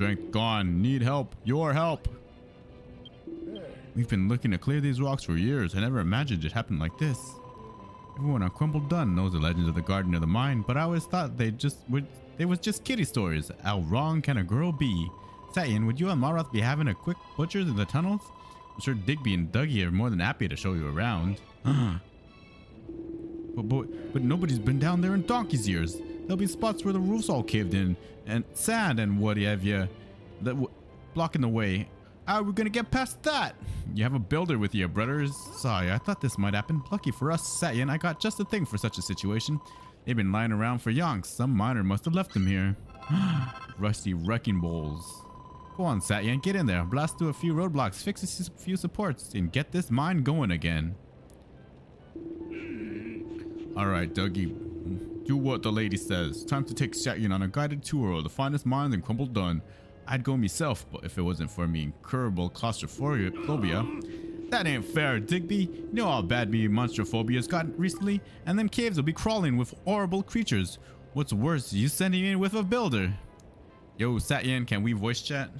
Strength gone. Need help. Your help. We've been looking to clear these rocks for years. I never imagined it happened like this. Everyone on Crumbled Dun knows the legends of the Garden of the Mind, but I always thought they was just kiddie stories. How wrong can a girl be? Satyan, would you and Marath be having a quick butchers in the tunnels? I'm sure Digby and Dougie are more than happy to show you around. But nobody's been down there in donkey's years. There'll be spots where the roof's all caved in, and sand and what have you, blocking the way. How are we gonna get past that? You have a builder with you, brothers. Sorry, I thought this might happen. Lucky for us, Satyan, I got just the thing for such a situation. They've been lying around for yonks. Some miner must have left them here. Rusty wrecking balls. Go on, Satyan, get in there. Blast through a few roadblocks, fix a few supports, and get this mine going again. Alright, Dougie. Do what the lady says. Time to take Satyan on a guided tour of the finest mines in Crumbled Dun. I'd go myself, but if it wasn't for me incurable claustrophobia. That ain't fair, Digby. You know how bad me monstrophobia's gotten recently, and them caves will be crawling with horrible creatures. What's worse, you sending me in with a builder. Yo, Satyan, can we voice chat?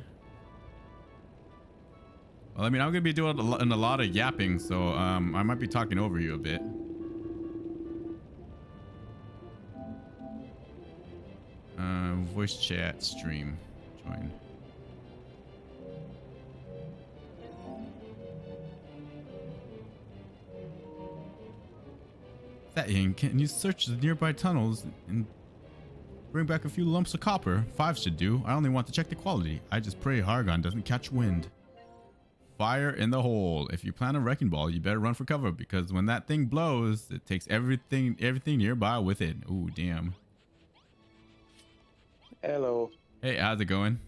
Well, I mean, I'm gonna be doing a lot of yapping, so I might be talking over you a bit. Voice chat stream. Join. Satyan, can you search the nearby tunnels and bring back a few lumps of copper? 5 should do. I only want to check the quality. I just pray Hargon doesn't catch wind. Fire in the hole. If you plan a wrecking ball, you better run for cover, because when that thing blows, it takes everything nearby with it. Ooh, damn. Hello. Hey, how's it going?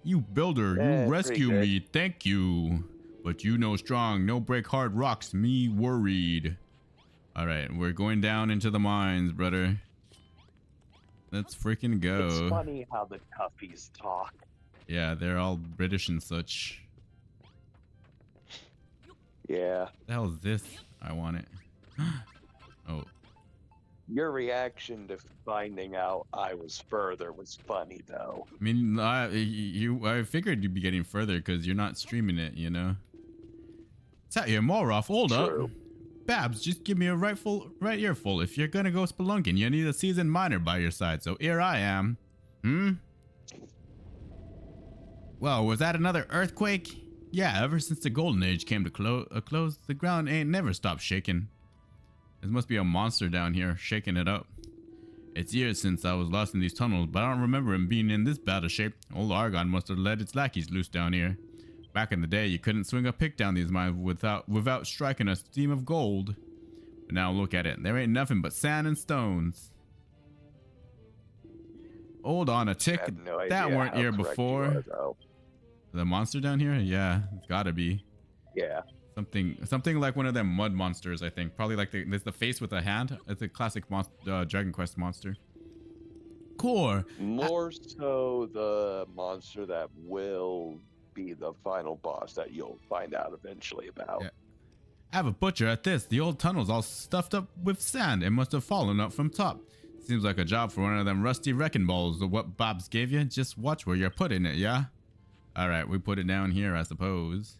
You builder, you rescue me. Thank you. But you know strong, no break hard rocks. Me worried. All right, we're going down into the mines, brother. Let's freaking go. It's funny how the toughies talk. Yeah, they're all British and such. Yeah. What the hell is this? I want it. Oh. Your reaction to finding out I was further was funny, though. I mean, I figured you'd be getting further because you're not streaming it, you know? Satya Moroff, hold up. Babs, just give me a right earful. If you're gonna go spelunking, you need a seasoned miner by your side, so here I am. Well, was that another earthquake? Yeah, ever since the Golden Age came to a close, the ground ain't never stopped shaking. There must be a monster down here, shaking it up. It's years since I was lost in these tunnels, but I don't remember him being in this bad a shape. Old Argon must have let its lackeys loose down here. Back in the day, you couldn't swing a pick down these mines without striking a stream of gold. But now look at it. There ain't nothing but sand and stones. Hold on a tick. That weren't here before. The monster down here? Yeah, it's gotta be. Yeah. Something like one of them mud monsters, I think. Probably like there's the face with a hand. It's a classic Dragon Quest monster. Core. More so the monster that will be the final boss that you'll find out eventually about. Yeah. I have a butcher at this. The old tunnel's all stuffed up with sand. It must have fallen up from top. Seems like a job for one of them rusty wrecking balls. What Bob's gave you. Just watch where you're putting it, yeah? Alright, we put it down here, I suppose.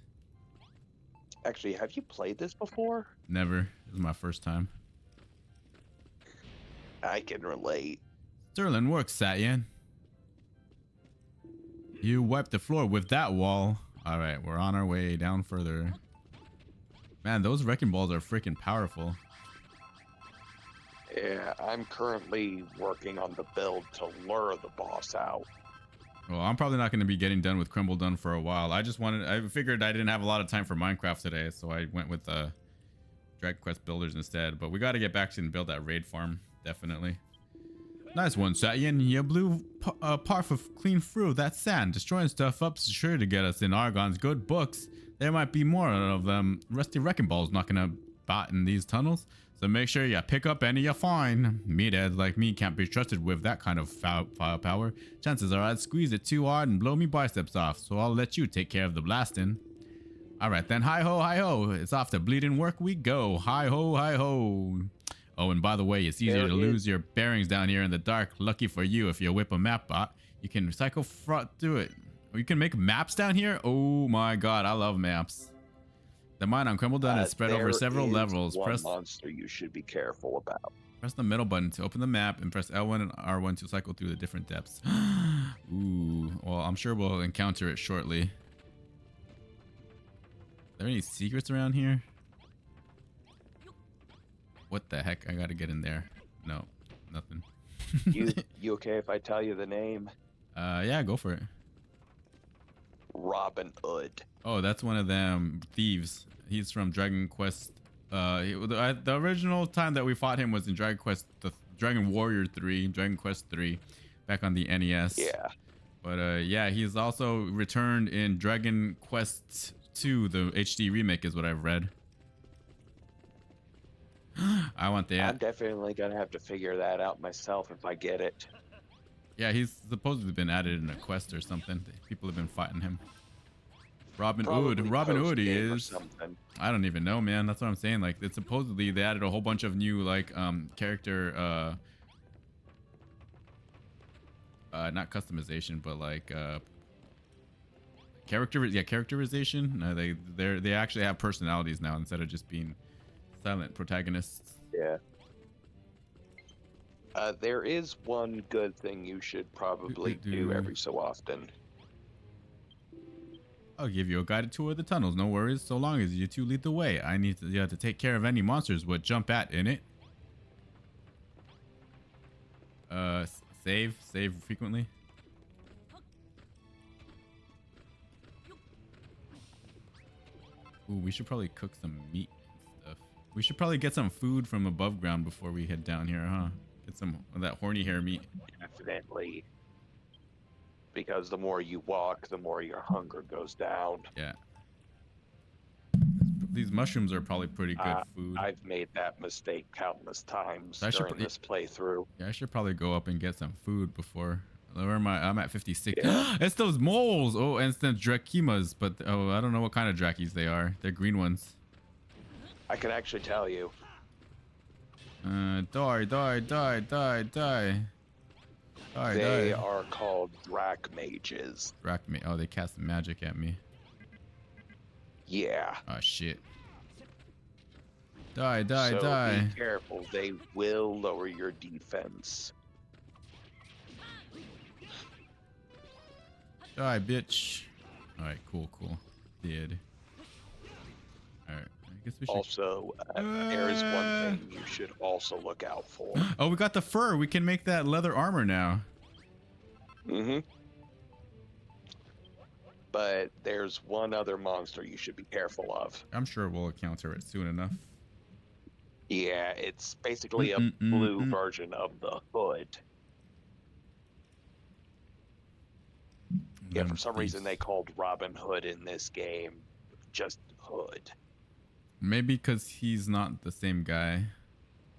Actually, have you played this before? Never. This is my first time. I can relate. Sterling work, Satyan. You wiped the floor with that wall. Alright, we're on our way down further. Man, those wrecking balls are freaking powerful. Yeah, I'm currently working on the build to lure the boss out. Well, I'm probably not going to be getting done with Crumble Done for a while. I figured I didn't have a lot of time for Minecraft today, so I went with Dragon Quest Builders instead. But we got to get back to and build that raid farm, definitely. Nice one, Satyan. You blew parf of clean through that sand. Destroying stuff up's sure to get us in Argon's good books. There might be more of them rusty wrecking balls knocking about in these tunnels. So make sure you pick up any you find. Meatheads like me can't be trusted with that kind of firepower. Chances are I'd squeeze it too hard and blow me biceps off, so I'll let you take care of the blasting. Alright then, hi-ho, it's off to bleeding work we go. Hi-ho. Oh, and by the way, it's easier to lose your bearings down here in the dark. Lucky for you if you whip a map bot. You can cycle front through it. Oh, you can make maps down here. Oh my god, I love maps. The mine on Crumbledon is spread over several There is levels. one monster you should be careful about. Press the middle button to open the map and press L1 and R1 to cycle through the different depths. Ooh, well, I'm sure we'll encounter it shortly. Are there any secrets around here? What the heck? I gotta get in there. No, nothing. You okay if I tell you the name? Yeah, go for it. Robin Hood. Oh, that's one of them thieves. He's from Dragon Quest. The original time that we fought him was in Dragon Quest, the Dragon Warrior 3, Dragon Quest 3, back on the NES. Yeah. But yeah, he's also returned in Dragon Quest 2, the HD remake, is what I've read. I want that. I'm definitely gonna have to figure that out myself if I get it. Yeah, he's supposedly been added in a quest or something. People have been fighting him. Robin Hood. Robin Hood he is. I don't even know, man. That's what I'm saying. Like, it's supposedly they added a whole bunch of new like character not customization, but like characterization. They actually have personalities now instead of just being silent protagonists. Yeah. There is one good thing you should probably do every so often. I'll give you a guided tour of the tunnels. No worries, so long as you two lead the way. You have to take care of any monsters would jump at in it. Save frequently. Ooh, we should probably cook some meat and stuff. We should probably get some food from above ground before we head down here, huh? Get some of that horny hair meat. Definitely. Because the more you walk, the more your hunger goes down. Yeah. These mushrooms are probably pretty good food. I've made that mistake countless times during this playthrough. Yeah, I should probably go up and get some food before. Where am I? I'm at 56. Yeah. It's those moles. Oh, and it's the drakimas, but I don't know what kind of drakis they are. They're green ones. I can actually tell you. Die. They are called drak mages. Oh, they cast magic at me. Yeah. Oh shit. So Die. Be careful. They will lower your defense. Die, bitch. All right, cool. Dead. All right. I guess we should. Also, there is one thing you should also look out for. Oh, we got the fur. We can make that leather armor now. But there's one other monster you should be careful of. I'm sure we'll encounter it soon enough. Yeah, it's basically a blue version of the hood. Yeah, for some reason they called Robin Hood in this game just Hood. Maybe because he's not the same guy.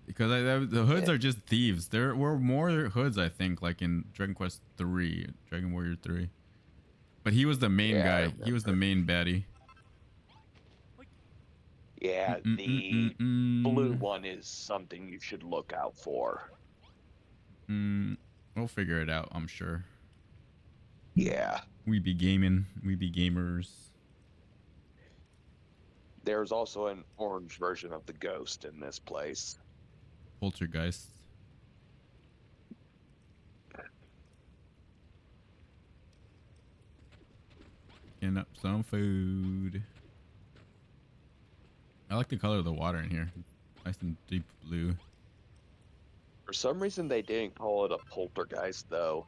Because the hoods are just thieves. There were more hoods, I think, like in Dragon Quest 3, Dragon Warrior 3. But he was the main guy. He was the main baddie. Yeah, the blue one is something you should look out for. We'll figure it out, I'm sure. Yeah. We be gaming. We be gamers. There's also an orange version of the ghost in this place. Poltergeist. Picking up some food. I like the color of the water in here. Nice and deep blue. For some reason, they didn't call it a poltergeist, though.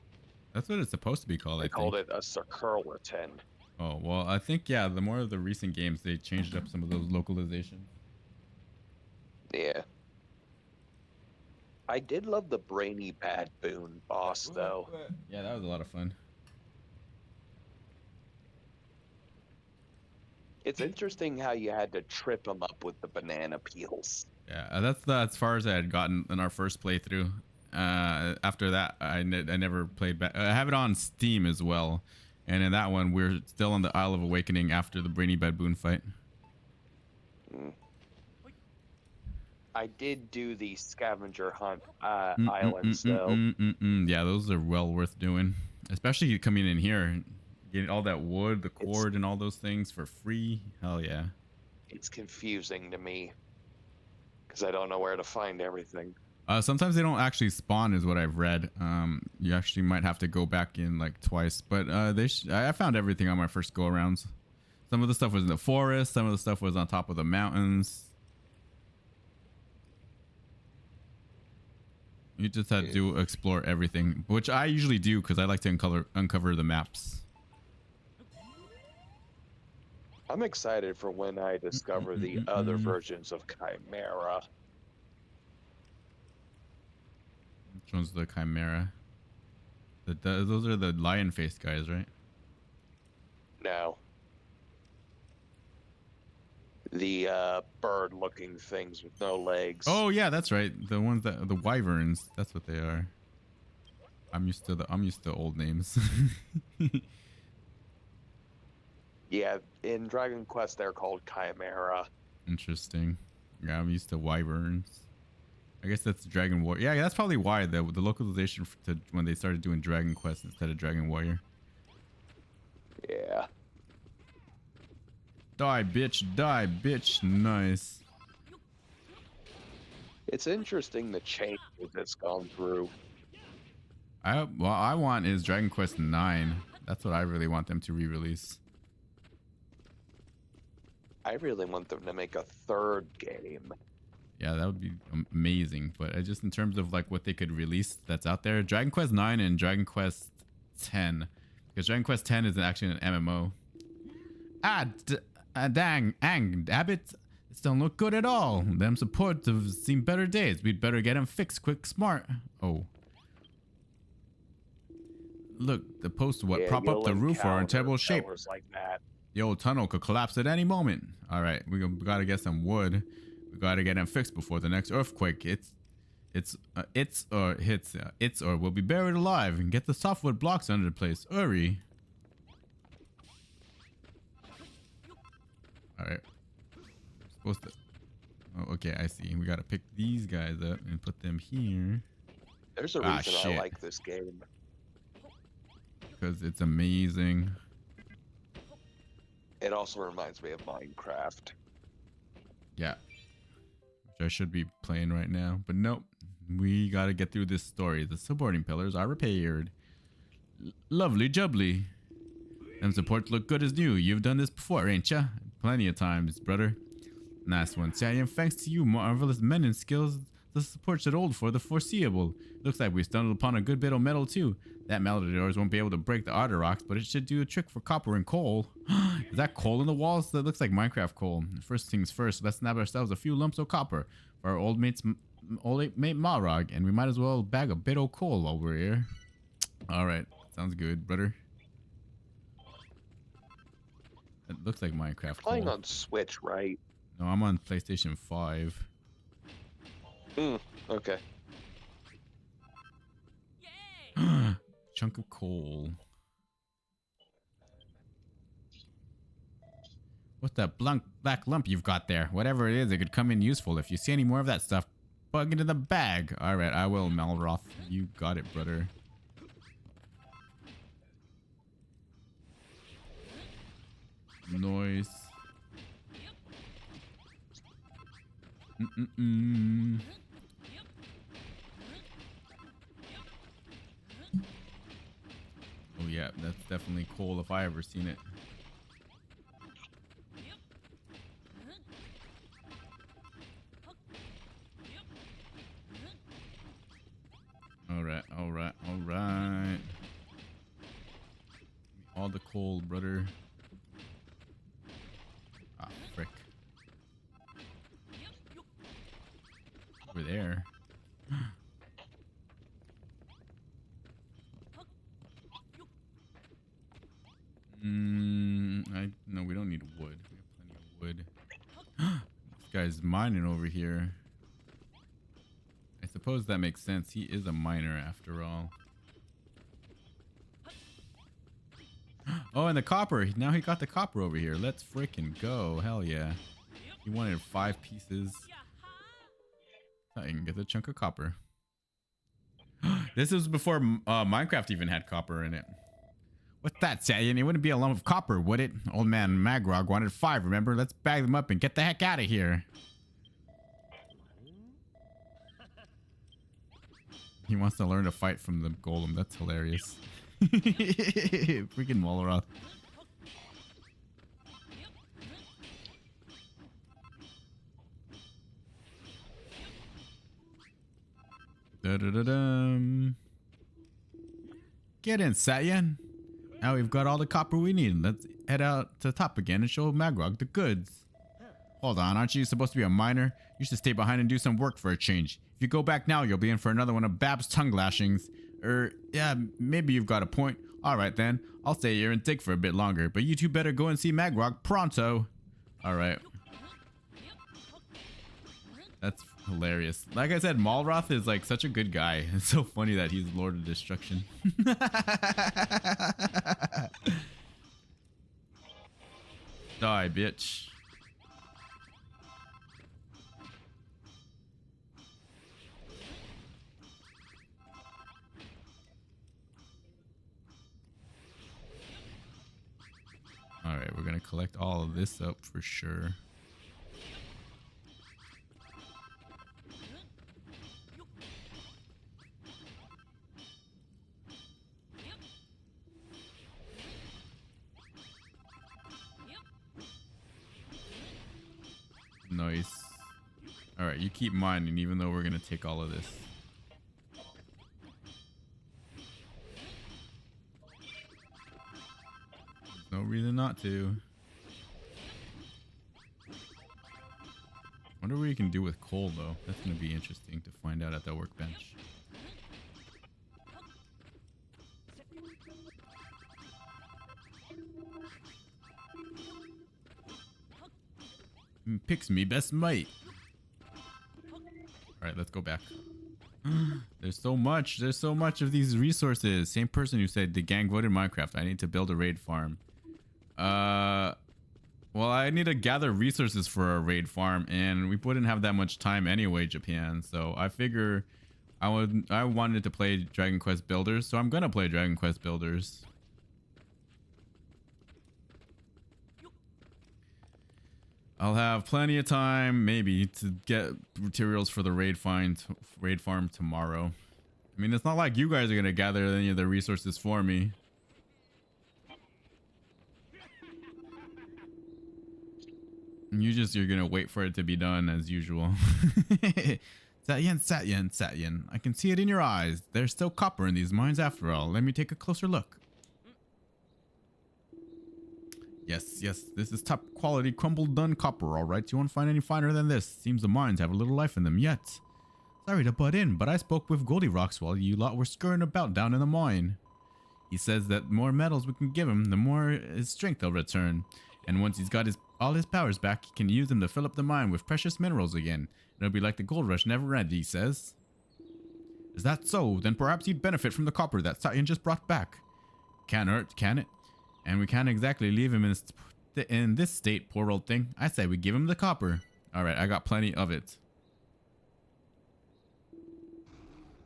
That's what it's supposed to be called, I think. They called it a circulatin. Oh, well, I think, yeah, the more of the recent games, they changed up some of those localizations. Yeah. I did love the brainy bad boon boss, though. Yeah, that was a lot of fun. It's interesting how you had to trip him up with the banana peels. Yeah, that's as far as I had gotten in our first playthrough. After that, I never played back. I have it on Steam as well. And in that one, we're still on the Isle of Awakening after the Brainy Baboon fight. I did do the scavenger hunt islands, though. Yeah, those are well worth doing. Especially coming in here, getting all that wood, the It's cord, and all those things for free. Hell yeah. it's confusing to me because I don't know where to find everything. Sometimes they don't actually spawn, is what I've read. You actually might have to go back in like twice, but I found everything on my first go arounds. Some of the stuff was in the forest, some of the stuff was on top of the mountains. You just had to explore everything, which I usually do because I like to uncover the maps. I'm excited for when I discover the other versions of Chimera. Which one's the Chimera? Those are the lion-faced guys, right? No. The bird-looking things with no legs. Oh yeah, that's right. The ones that the wyverns. That's what they are. I'm used to old names. Yeah, in Dragon Quest they're called Chimera. Interesting. Yeah, I'm used to wyverns. I guess that's Dragon Warrior. Yeah, that's probably why the localization to when they started doing Dragon Quest instead of Dragon Warrior. Yeah. Die, bitch! Die, bitch! Nice. It's interesting the change that's gone through. What I want is Dragon Quest 9. That's what I really want them to re-release. I really want them to make a third game. Yeah, that would be amazing. But just in terms of like what they could release that's out there, Dragon Quest 9 and Dragon Quest 10, because Dragon Quest 10 is actually an MMO. Dang, Abbott, it don't look good at all. Them supports have seen better days. We'd better get them fixed quick, smart. Oh. Look, the posts what prop up the roof are in terrible shape. Like that. The old tunnel could collapse at any moment. All right, we gotta get some wood. We gotta get them fixed before the next earthquake. It's or we'll be buried alive. And get the softwood blocks under place. Hurry. All right. Supposed to. Oh, okay. I see. We gotta pick these guys up and put them here. There's a reason I like this game. Because it's amazing. It also reminds me of Minecraft. Yeah. Which I should be playing right now. But nope. We gotta get through this story. The supporting pillars are repaired. Lovely jubbly. Them supports look good as new. You've done this before, ain't ya? Plenty of times, brother. Nice one, Stallion. Thanks to you, marvelous men and skills, the support should hold for the foreseeable. Looks like we stumbled upon a good bit of metal, too. That metal doors won't be able to break the other rocks, but it should do a trick for copper and coal. Is that coal in the walls? That looks like Minecraft coal. First things first, let's nab ourselves a few lumps of copper for our old mate Marog, and we might as well bag a bit of coal while we're here. Alright, sounds good, brother. It looks like Minecraft. You're playing on Switch, right? No, I'm on PlayStation 5. Okay. Chunk of coal. What's that black lump you've got there? Whatever it is, it could come in useful. If you see any more of that stuff, plug into the bag. All right, I will, Malroth. You got it, brother. Noise. Oh yeah, that's definitely coal if I ever seen it. All right. All the coal, brother. Ah, frick. Over there. No, we don't need wood. We have plenty of wood. This guy's mining over here. I suppose that makes sense. He is a miner after all. Oh, and the copper. Now he got the copper over here. Let's freaking go. Hell yeah. He wanted 5 pieces. I can get a chunk of copper. This was before Minecraft even had copper in it. What's that, Stallion? It wouldn't be a lump of copper, would it? Old man Magrog wanted 5, remember? Let's bag them up and get the heck out of here. He wants to learn to fight from the golem. That's hilarious. Freaking Walroth. Da-da-da-dum. Get in, Satyan. Now we've got all the copper we need. Let's head out to the top again and show Magrog the goods. Hold on, aren't you supposed to be a miner? You should stay behind and do some work for a change. If you go back now, you'll be in for another one of Bab's tongue lashings. Yeah, maybe you've got a point. Alright then, I'll stay here and dig for a bit longer, but you two better go and see Magrog pronto. Alright. That's hilarious. Like I said, Malroth is like such a good guy. It's so funny that he's Lord of Destruction. Die, bitch. Alright, we're gonna collect all of this up for sure. Nice. Alright, you keep mining even though we're gonna take all of this. No reason not to. Wonder what you can do with coal though. That's gonna be interesting to find out at the workbench. Picks me best mate. Alright, let's go back. There's so much of these resources. Same person who said the gang voted Minecraft. I need to build a raid farm. Well, I need to gather resources for a raid farm, and we wouldn't have that much time anyway, Japan. So I figure I wanted to play Dragon Quest Builders, so I'm gonna play Dragon Quest Builders. I'll have plenty of time, maybe, to get materials for the raid farm tomorrow. I mean, it's not like you guys are gonna gather any of the resources for me. You're gonna wait for it to be done as usual. Satyan. I can see it in your eyes. There's still copper in these mines after all. Let me take a closer look. Yes, this is top quality crumbled done copper, alright? You won't find any finer than this. Seems the mines have a little life in them yet. Sorry to butt in, but I spoke with Goldilocks while you lot were scurrying about down in the mine. He says that the more metals we can give him, the more his strength he'll return. And once he's got all his powers back, he can use them to fill up the mine with precious minerals again. It'll be like the gold rush never ended, he says. Is that so? Then perhaps he'd benefit from the copper that Satyan just brought back. Can't hurt, can it? And we can't exactly leave him in this state, poor old thing. I say we give him the copper. Alright, I got plenty of it.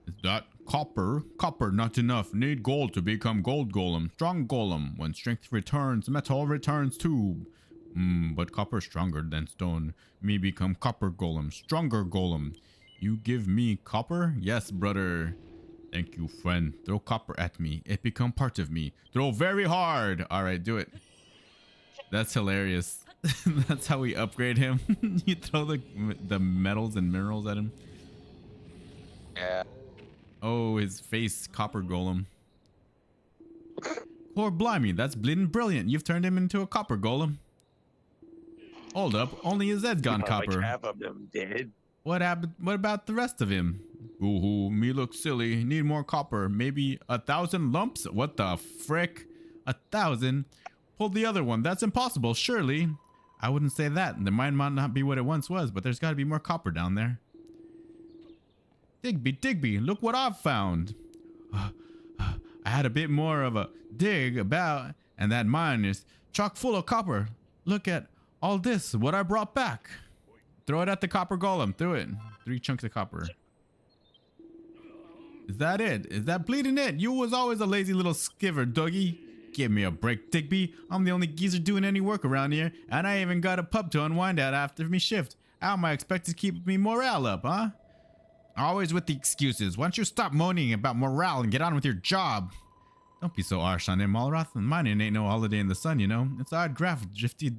Is that copper? Copper not enough. Need gold to become gold golem. Strong golem. When strength returns, metal returns too. But copper stronger than stone. Me become copper golem. Stronger golem. You give me copper? Yes, brother. Thank you, friend. Throw copper at me. It become part of me. Throw very hard. Alright, do it. That's hilarious. That's how we upgrade him. You throw the metals and minerals at him. Yeah. Oh, his face, copper golem. Poor blimey, that's bleeding brilliant. You've turned him into a copper golem. Hold up, only his head's gone copper. Like half of them did. What happened? What about the rest of him? Ooh, me look silly. Need more copper. Maybe 1,000 lumps? What the frick? 1,000? Pull the other one. That's impossible, surely. I wouldn't say that. The mine might not be what it once was, but there's got to be more copper down there. Digby, look what I've found. I had a bit more of a dig about, and that mine is chock full of copper. Look at all this, what I brought back. Throw it at the copper golem. Throw it. 3 chunks of copper. Is that it? Is that bleeding it? You was always a lazy little skiver, Dougie. Give me a break, Digby. I'm the only geezer doing any work around here, and I even got a pub to unwind at after me shift. How am I expected to keep me morale up, huh? Always with the excuses. Why don't you stop moaning about morale and get on with your job? Don't be so harsh on him, Malroth. Mining ain't no holiday in the sun, you know. It's odd graft, drifty,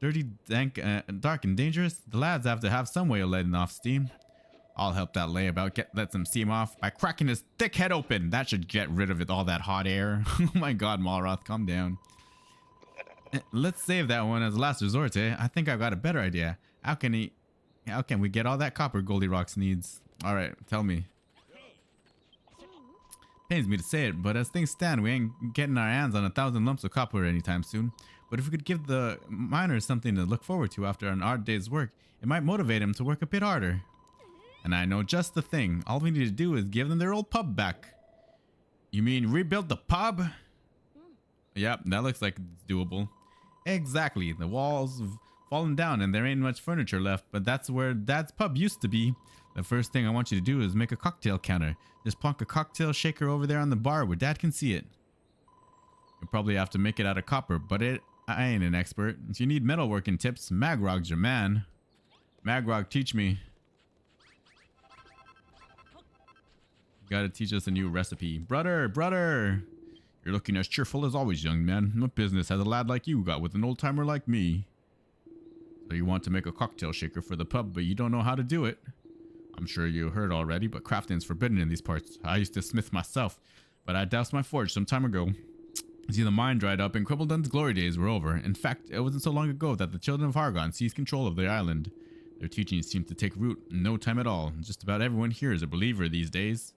dirty, dank, dark, and dangerous. The lads have to have some way of letting off steam. I'll help that layabout let some steam off by cracking his thick head open. That should get rid of all that hot air. Oh my god, Malroth, calm down. Let's save that one as a last resort, eh? I think I've got a better idea. How can we get all that copper Goldilocks needs? Alright, tell me. Pains me to say it, but as things stand, we ain't getting our hands on 1,000 lumps of copper anytime soon. But if we could give the miners something to look forward to after an hard day's work, it might motivate them to work a bit harder. And I know just the thing. All we need to do is give them their old pub back. You mean rebuild the pub? Yep, that looks like it's doable. Exactly. The walls have fallen down and there ain't much furniture left, but that's where Dad's pub used to be. The first thing I want you to do is make a cocktail counter. Just plonk a cocktail shaker over there on the bar where Dad can see it. You'll probably have to make it out of copper, but I ain't an expert. If you need metalworking tips, Magrog's your man. Magrog, teach me. You gotta teach us a new recipe. Brother! You're looking as cheerful as always, young man. What business has a lad like you got with an old-timer like me? So you want to make a cocktail shaker for the pub, but you don't know how to do it. I'm sure you heard already, but crafting's forbidden in these parts. I used to smith myself, but I doused my forge some time ago. See, the mine dried up and Quibbledon's glory days were over. In fact, it wasn't so long ago that the children of Hargon seized control of the island. Their teachings seem to take root in no time at all. Just about everyone here is a believer these days.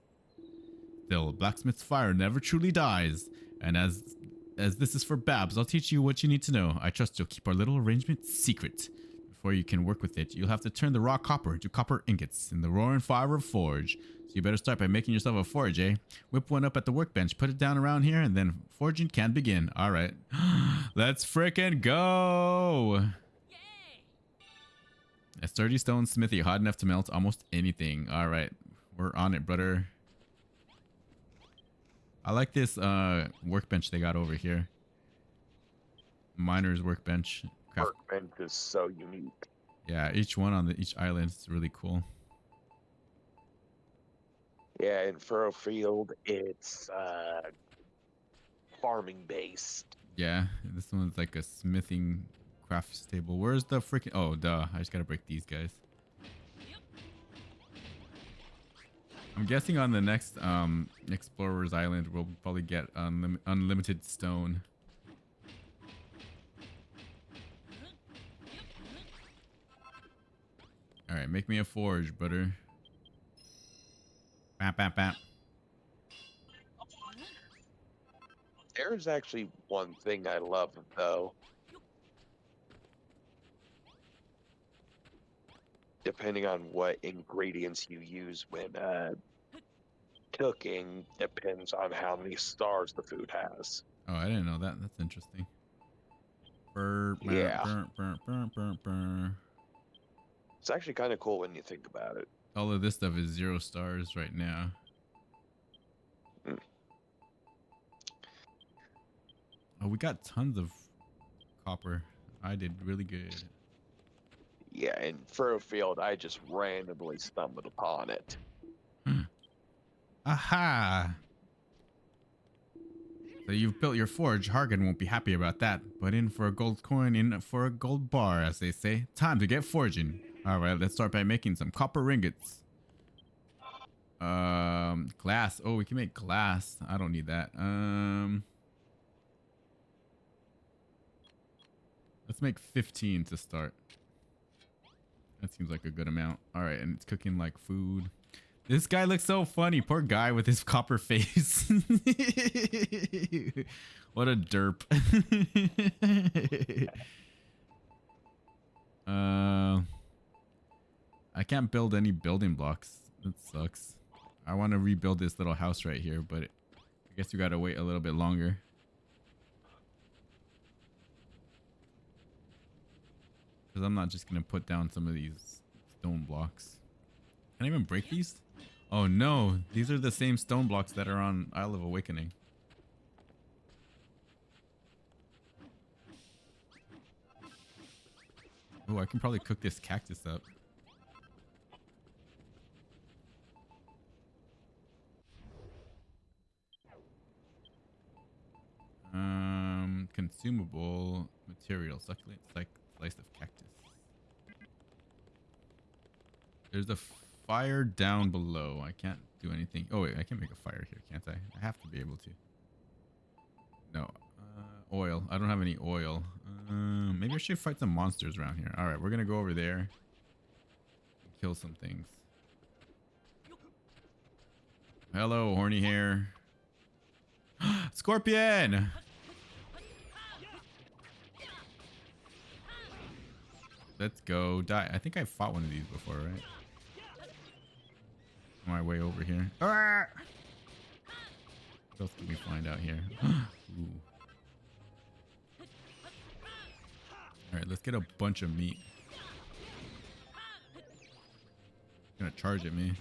Still, blacksmith's fire never truly dies. And as this is for Babs, I'll teach you what you need to know. I trust you'll keep our little arrangement secret. Before you can work with it, you'll have to turn the raw copper into copper ingots in the roaring fire of forge. So you better start by making yourself a forge, eh? Whip one up at the workbench, put it down around here, and then forging can begin. All right. Let's frickin' go! A sturdy stone smithy hot enough to melt almost anything. All right. We're on it, brother. I like this workbench they got over here. Miner's workbench. Workbench is so unique. Yeah, each one on each island is really cool. Yeah, in Furrowfield, it's farming based. Yeah, this one's like a smithing crafts table. Where's the freaking... Oh, duh. I just gotta break these guys. I'm guessing on the next Explorer's Island, we'll probably get unlimited stone. Alright, make me a forge, butter. Bap, bap, bap. There's actually one thing I love, though. Depending on what ingredients you use when cooking, depends on how many stars the food has. Oh, I didn't know that. That's interesting. Yeah. It's actually kind of cool when you think about it. All of this stuff is 0 stars right now. Mm. Oh, we got tons of copper. I did really good. Yeah, in Furrowfield, I just randomly stumbled upon it. Aha! So you've built your forge. Hargan won't be happy about that. But in for a gold coin, in for a gold bar, as they say. Time to get forging. Alright, let's start by making some copper ingots. Glass. Oh, we can make glass. I don't need that. Let's make 15 to start. That seems like a good amount. Alright, and it's cooking like food. This guy looks so funny. Poor guy with his copper face. What a derp. I can't build any building blocks. That sucks. I want to rebuild this little house right here, but I guess we gotta wait a little bit longer. Because I'm not just gonna put down some of these stone blocks. Can I even break these? Oh no, these are the same stone blocks that are on Isle of Awakening. Oh, I can probably cook this cactus up. Consumable material, succulent slice of cactus. There's a fire down below. I can't do anything. Oh wait, I can make a fire here, can't I? I have to be able to. No. Oil. I don't have any oil. Maybe I should fight some monsters around here. All right, we're gonna go over there and kill some things. Hello, horny hair. Scorpion! Let's go. Die. I think I fought one of these before, right? On my way over here. Ah! What else can we find out here? Ooh. Alright, let's get a bunch of meat. Gonna charge at me.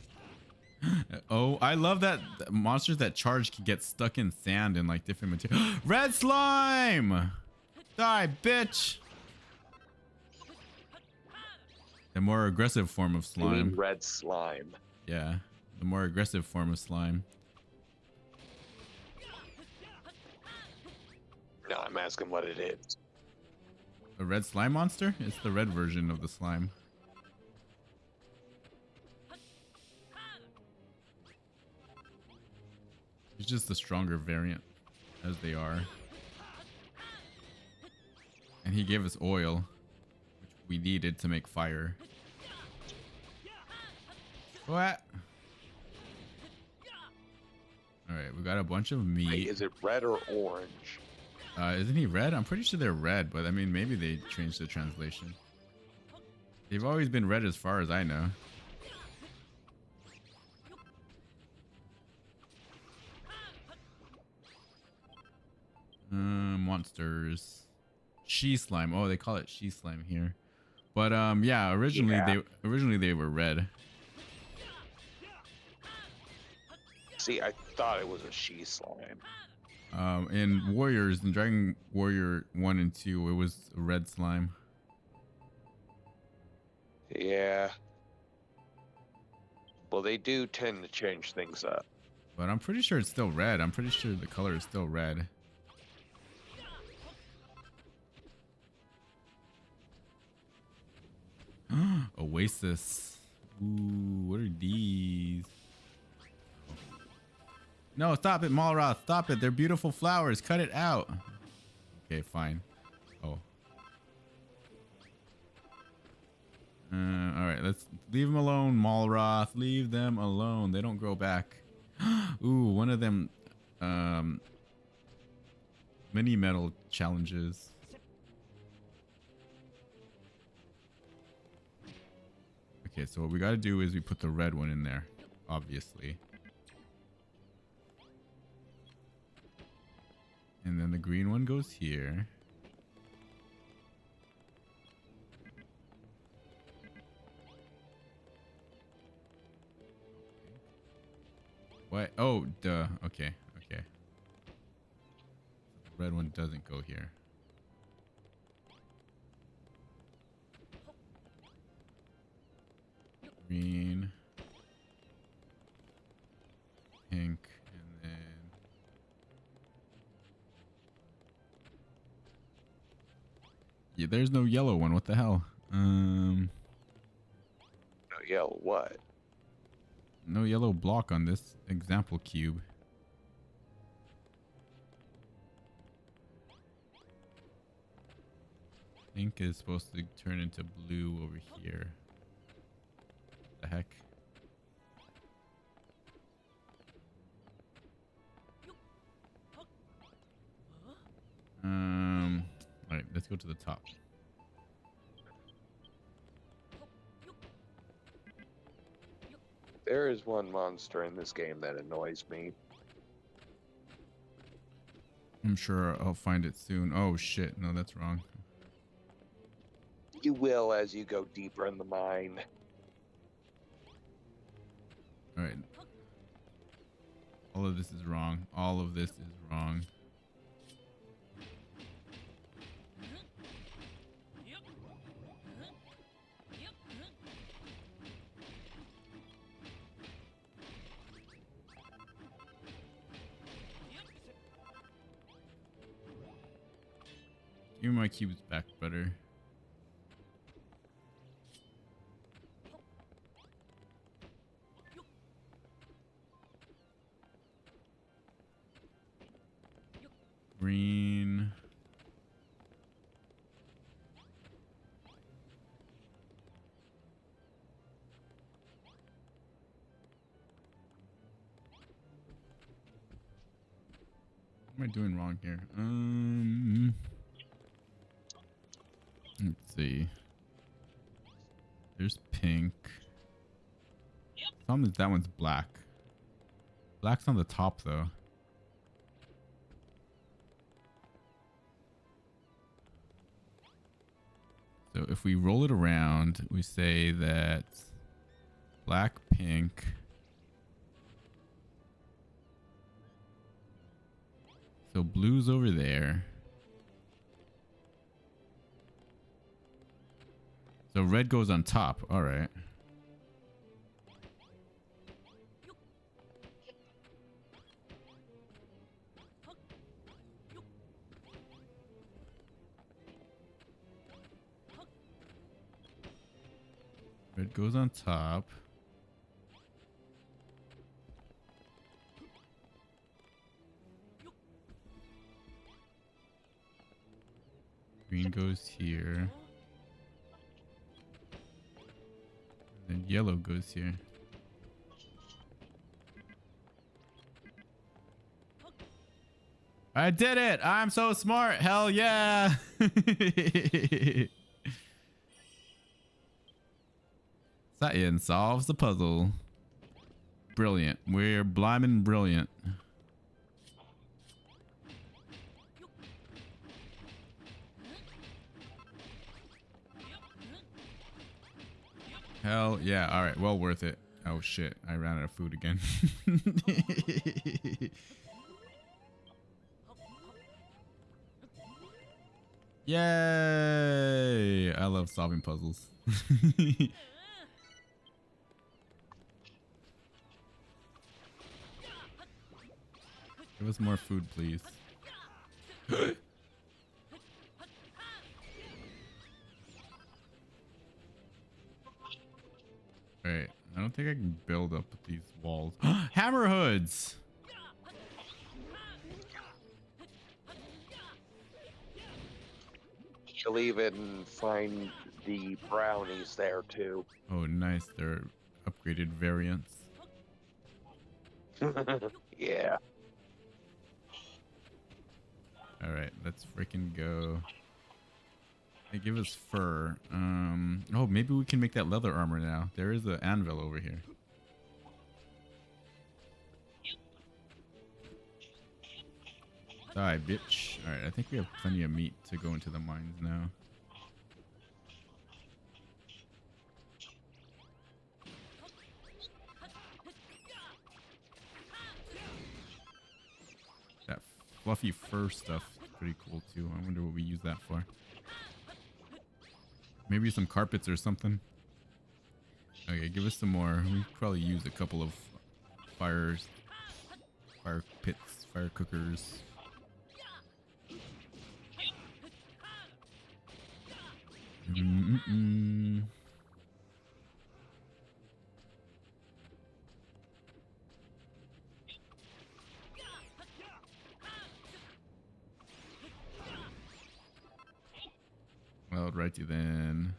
Oh, I love that monsters that charge can get stuck in sand and like different materials. Red slime! Die, bitch! The more aggressive form of You mean slime. red slime. Yeah, the more aggressive form of slime. No, I'm asking what it is. A red slime monster? It's the red version of the slime. It's just the stronger variant, as they are. And he gave us oil, which we needed to make fire. What? Alright, we got a bunch of meat. Wait, is it red or orange? Isn't he red? I'm pretty sure they're red, but I mean, maybe they changed the translation. They've always been red as far as I know. Monsters. She slime. Oh, they call it she slime here. But yeah, originally they were red. See, I thought it was a she slime. In Warriors, in Dragon Warrior 1 and 2, it was a red slime. Yeah. Well, they do tend to change things up. But I'm pretty sure it's still red. I'm pretty sure the color is still red. Oasis. Ooh, what are these? No, stop it, Malroth. Stop it. They're beautiful flowers. Cut it out. Okay, fine. Oh. All right, let's leave them alone, Malroth. Leave them alone. They don't grow back. Ooh, one of them mini metal challenges. Okay, so what we got to do is we put the red one in there, obviously. And then the green one goes here. What? Oh, duh. Okay, okay. The red one doesn't go here. Green. Pink. And then... yeah, there's no yellow one. What the hell? No yellow what? No yellow block on this example cube. Pink is supposed to turn into blue over here. The heck? All right, let's go to the top. There is one monster in this game that annoys me. I'm sure I'll find it soon. Oh shit, no, that's wrong. You will as you go deeper in the mine. All right. All of this is wrong. All of this is wrong. Give me my cubes back, better. Green. What am I doing wrong here? Let's see. There's pink. That one's black. Black's on the top though. So if we roll it around, we say that black, pink. So blue's over there. So red goes on top. All right. Red goes on top. Green goes here. And yellow goes here. I did it! I'm so smart! Hell yeah! Satyan solves the puzzle. Brilliant. We're blimmin' brilliant. Hell yeah. All right. Well worth it. Oh shit. I ran out of food again. Yay. I love solving puzzles. Give us more food, please. Alright, I don't think I can build up these walls. Hammer hoods! You'll even find the brownies there too. Oh, nice. They're upgraded variants. Yeah. Alright, let's freaking go. They give us fur. Oh, maybe we can make that leather armor now. There is an anvil over here. Die, bitch. Alright, I think we have plenty of meat to go into the mines now. That fluffy fur stuff is pretty cool too. I wonder what we use that for. Maybe some carpets or something. Okay, give us some more. We probably use a couple of fire pits, fire cookers. Well, righty then.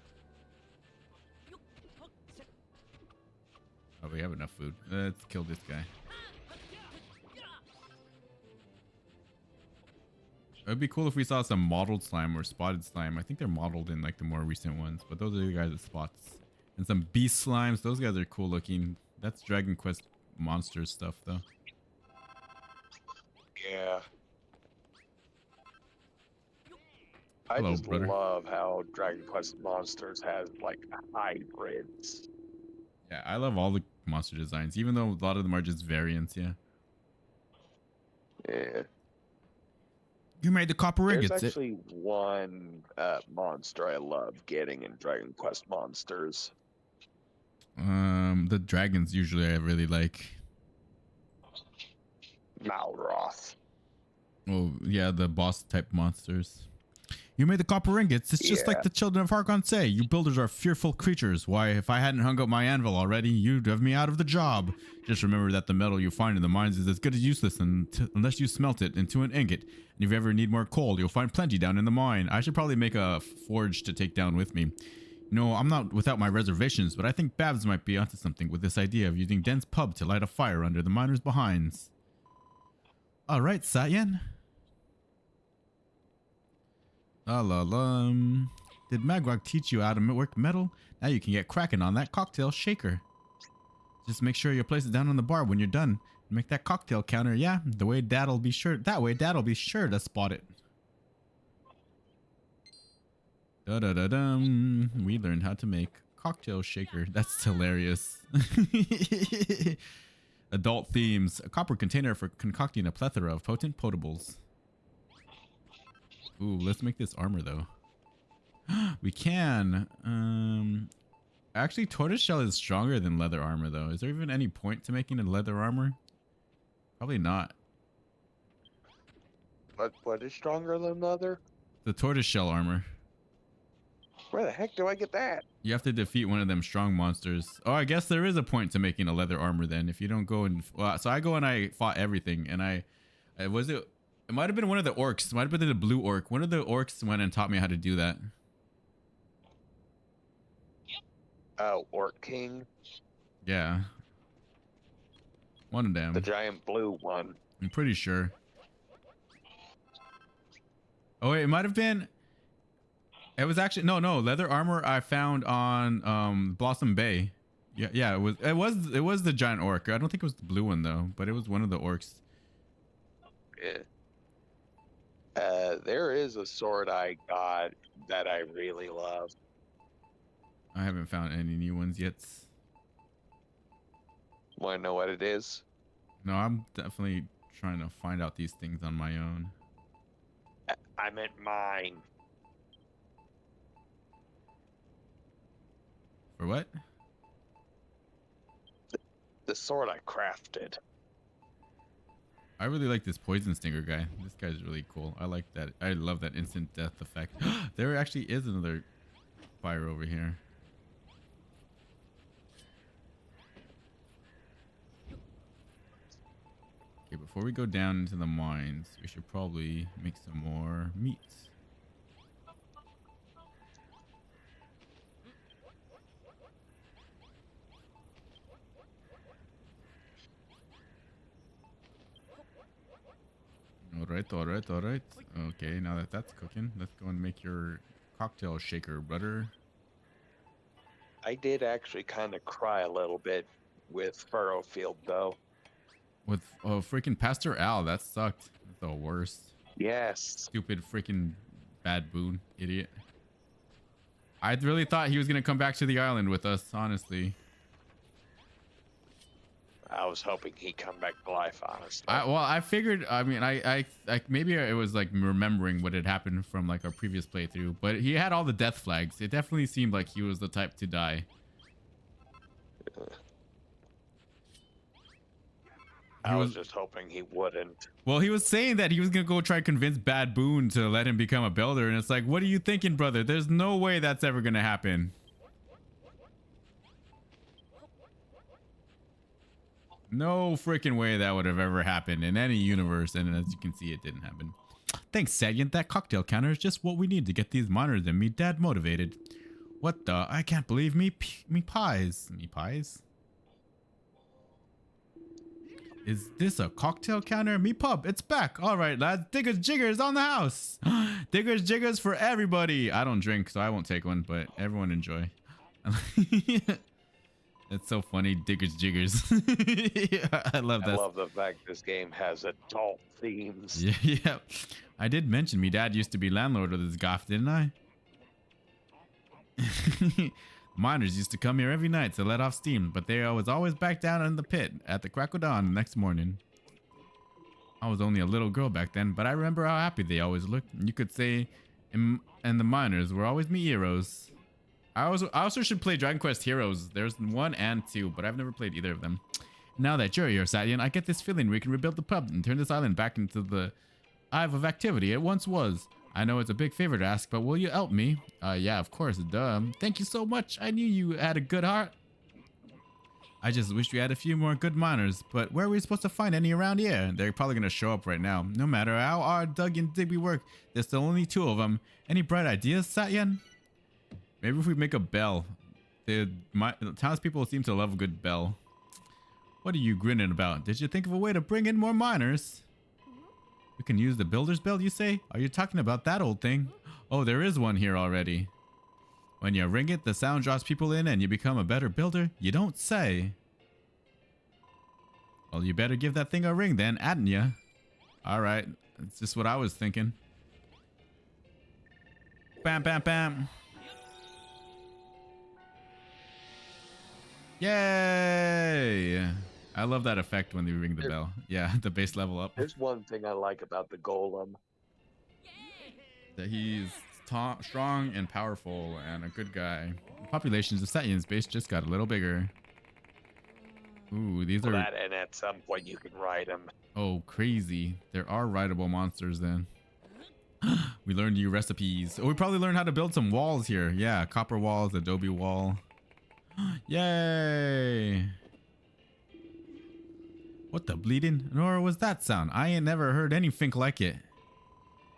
Oh, we have enough food. Let's kill this guy. It'd be cool if we saw some modeled slime or spotted slime. I think they're modeled in like the more recent ones, but those are the guys with spots. And some beast slimes. Those guys are cool looking. That's Dragon Quest monster stuff though. Yeah. Hello, I just brother. love how Dragon Quest Monsters has like hybrids. Yeah, I love all the monster designs, even though a lot of them are just variants. Yeah. Yeah. You made the copper There's ingots. actually one monster I love getting in Dragon Quest Monsters. The dragons usually I really like. Malroth. Oh yeah, the boss type monsters. You made the copper ingots. It's just like Yeah. the children of Harkon say. You builders are fearful creatures. Why, if I hadn't hung up my anvil already, you'd have me out of the job. Just remember that the metal you find in the mines is as good as useless unless you smelt it into an ingot. And if you ever need more coal, you'll find plenty down in the mine. I should probably make a forge to take down with me. No, I'm not without my reservations, but I think Babs might be onto something with this idea of using Den's pub to light a fire under the miners' behinds. Alright, Satyen. Did Magwag teach you how to work metal? Now you can get cracking on that cocktail shaker. Just make sure you place it down on the bar when you're done. Make that cocktail counter, yeah. That way Dad'll be sure to spot it. Da-da-da-dum. We learned how to make cocktail shaker. That's hilarious. Adult themes. A copper container for concocting a plethora of potent potables. Ooh, let's make this armor though. We can. Actually, tortoiseshell is stronger than leather armor though. Is there even any point to making a leather armor? Probably not. What is stronger than leather? The tortoiseshell armor. Where the heck do I get that? You have to defeat one of them strong monsters. Oh, I guess there is a point to making a leather armor then. If you don't go and... Well, so I go and I fought everything. And I was it... It might have been one of the orcs. It might have been the blue orc. One of the orcs went and taught me how to do that. Oh, Orc King. Yeah. One of them. The giant blue one. I'm pretty sure. Oh, wait. It might have been... It was actually... No. Leather armor I found on Blossom Bay. Yeah. It was the giant orc. I don't think it was the blue one, though. But it was one of the orcs. Yeah. There is a sword I got that I really love. I haven't found any new ones yet. Want to know what it is? No, I'm definitely trying to find out these things on my own. I meant mine. For what? The sword I crafted. I really like this poison stinger guy. This guy's really cool. I like that. I love that instant death effect. There actually is another fire over here. Okay, before we go down into the mines, we should probably make some more meat. All right. Okay, now that that's cooking, let's go and make your cocktail shaker, brother. I did actually kind of cry a little bit with Furrowfield, though. With freaking Pastor Al, that sucked. That's the worst. Yes. Stupid freaking bad boon idiot. I really thought he was gonna come back to the island with us, honestly. I was hoping he'd come back to life, honestly. I figured. I mean, I maybe it was like remembering what had happened from like our previous playthrough, but he had all the death flags. It definitely seemed like he was the type to die. I was just hoping he wouldn't. Well, he was saying that he was gonna go try to convince Bad Boon to let him become a builder, and it's like, what are you thinking, brother? There's no way that's ever gonna happen. No freaking way that would have ever happened in any universe, and as you can see, it didn't happen. Thanks, Sagient. That cocktail counter is just what we need to get these miners and me dad motivated. What the? I can't believe me pies. Me pies? Is this a cocktail counter? Me pub, it's back. All right, lads. Diggers Jiggers on the house. Diggers Jiggers for everybody. I don't drink, so I won't take one, but everyone enjoy. It's so funny, Diggers Jiggers. I love that. I love the fact this game has adult themes. Yeah. I did mention me dad used to be landlord of this goth, didn't I? Miners used to come here every night to let off steam, but they was always back down in the pit at the crack of dawn the next morning. I was only a little girl back then, but I remember how happy they always looked. You could say, and the miners were always me heroes. I also should play Dragon Quest Heroes. There's 1 and 2, but I've never played either of them. Now that you're here, Satyan, I get this feeling we can rebuild the pub and turn this island back into the hive of activity it once was. I know it's a big favor to ask, but will you help me? Yeah, of course, duh. Thank you so much. I knew you had a good heart. I just wish we had a few more good miners, but where are we supposed to find any around here? They're probably going to show up right now. No matter how hard Doug and Digby work, there's still only 2 of them. Any bright ideas, Satyan? Maybe if we make a bell. The townspeople seem to love a good bell. What are you grinning about? Did you think of a way to bring in more miners? We can use the builder's bell, you say? Are you talking about that old thing? Oh, there is one here already. When you ring it, the sound draws people in and you become a better builder? You don't say. Well, you better give that thing a ring then, hadn't ya? Alright, that's just what I was thinking. Bam, bam, bam. Yay! I love that effect when they ring the bell. Yeah, the base level up. There's one thing I like about the golem. That he's strong and powerful and a good guy. The populations of Satyan's base just got a little bigger. Ooh, these are... That, and at some point you can ride them. Oh, crazy. There are rideable monsters then. We learned new recipes. Oh, we probably learned how to build some walls here. Yeah, copper walls, adobe wall. Yay! What the bleeding? Nor was that sound? I ain't never heard anything like it.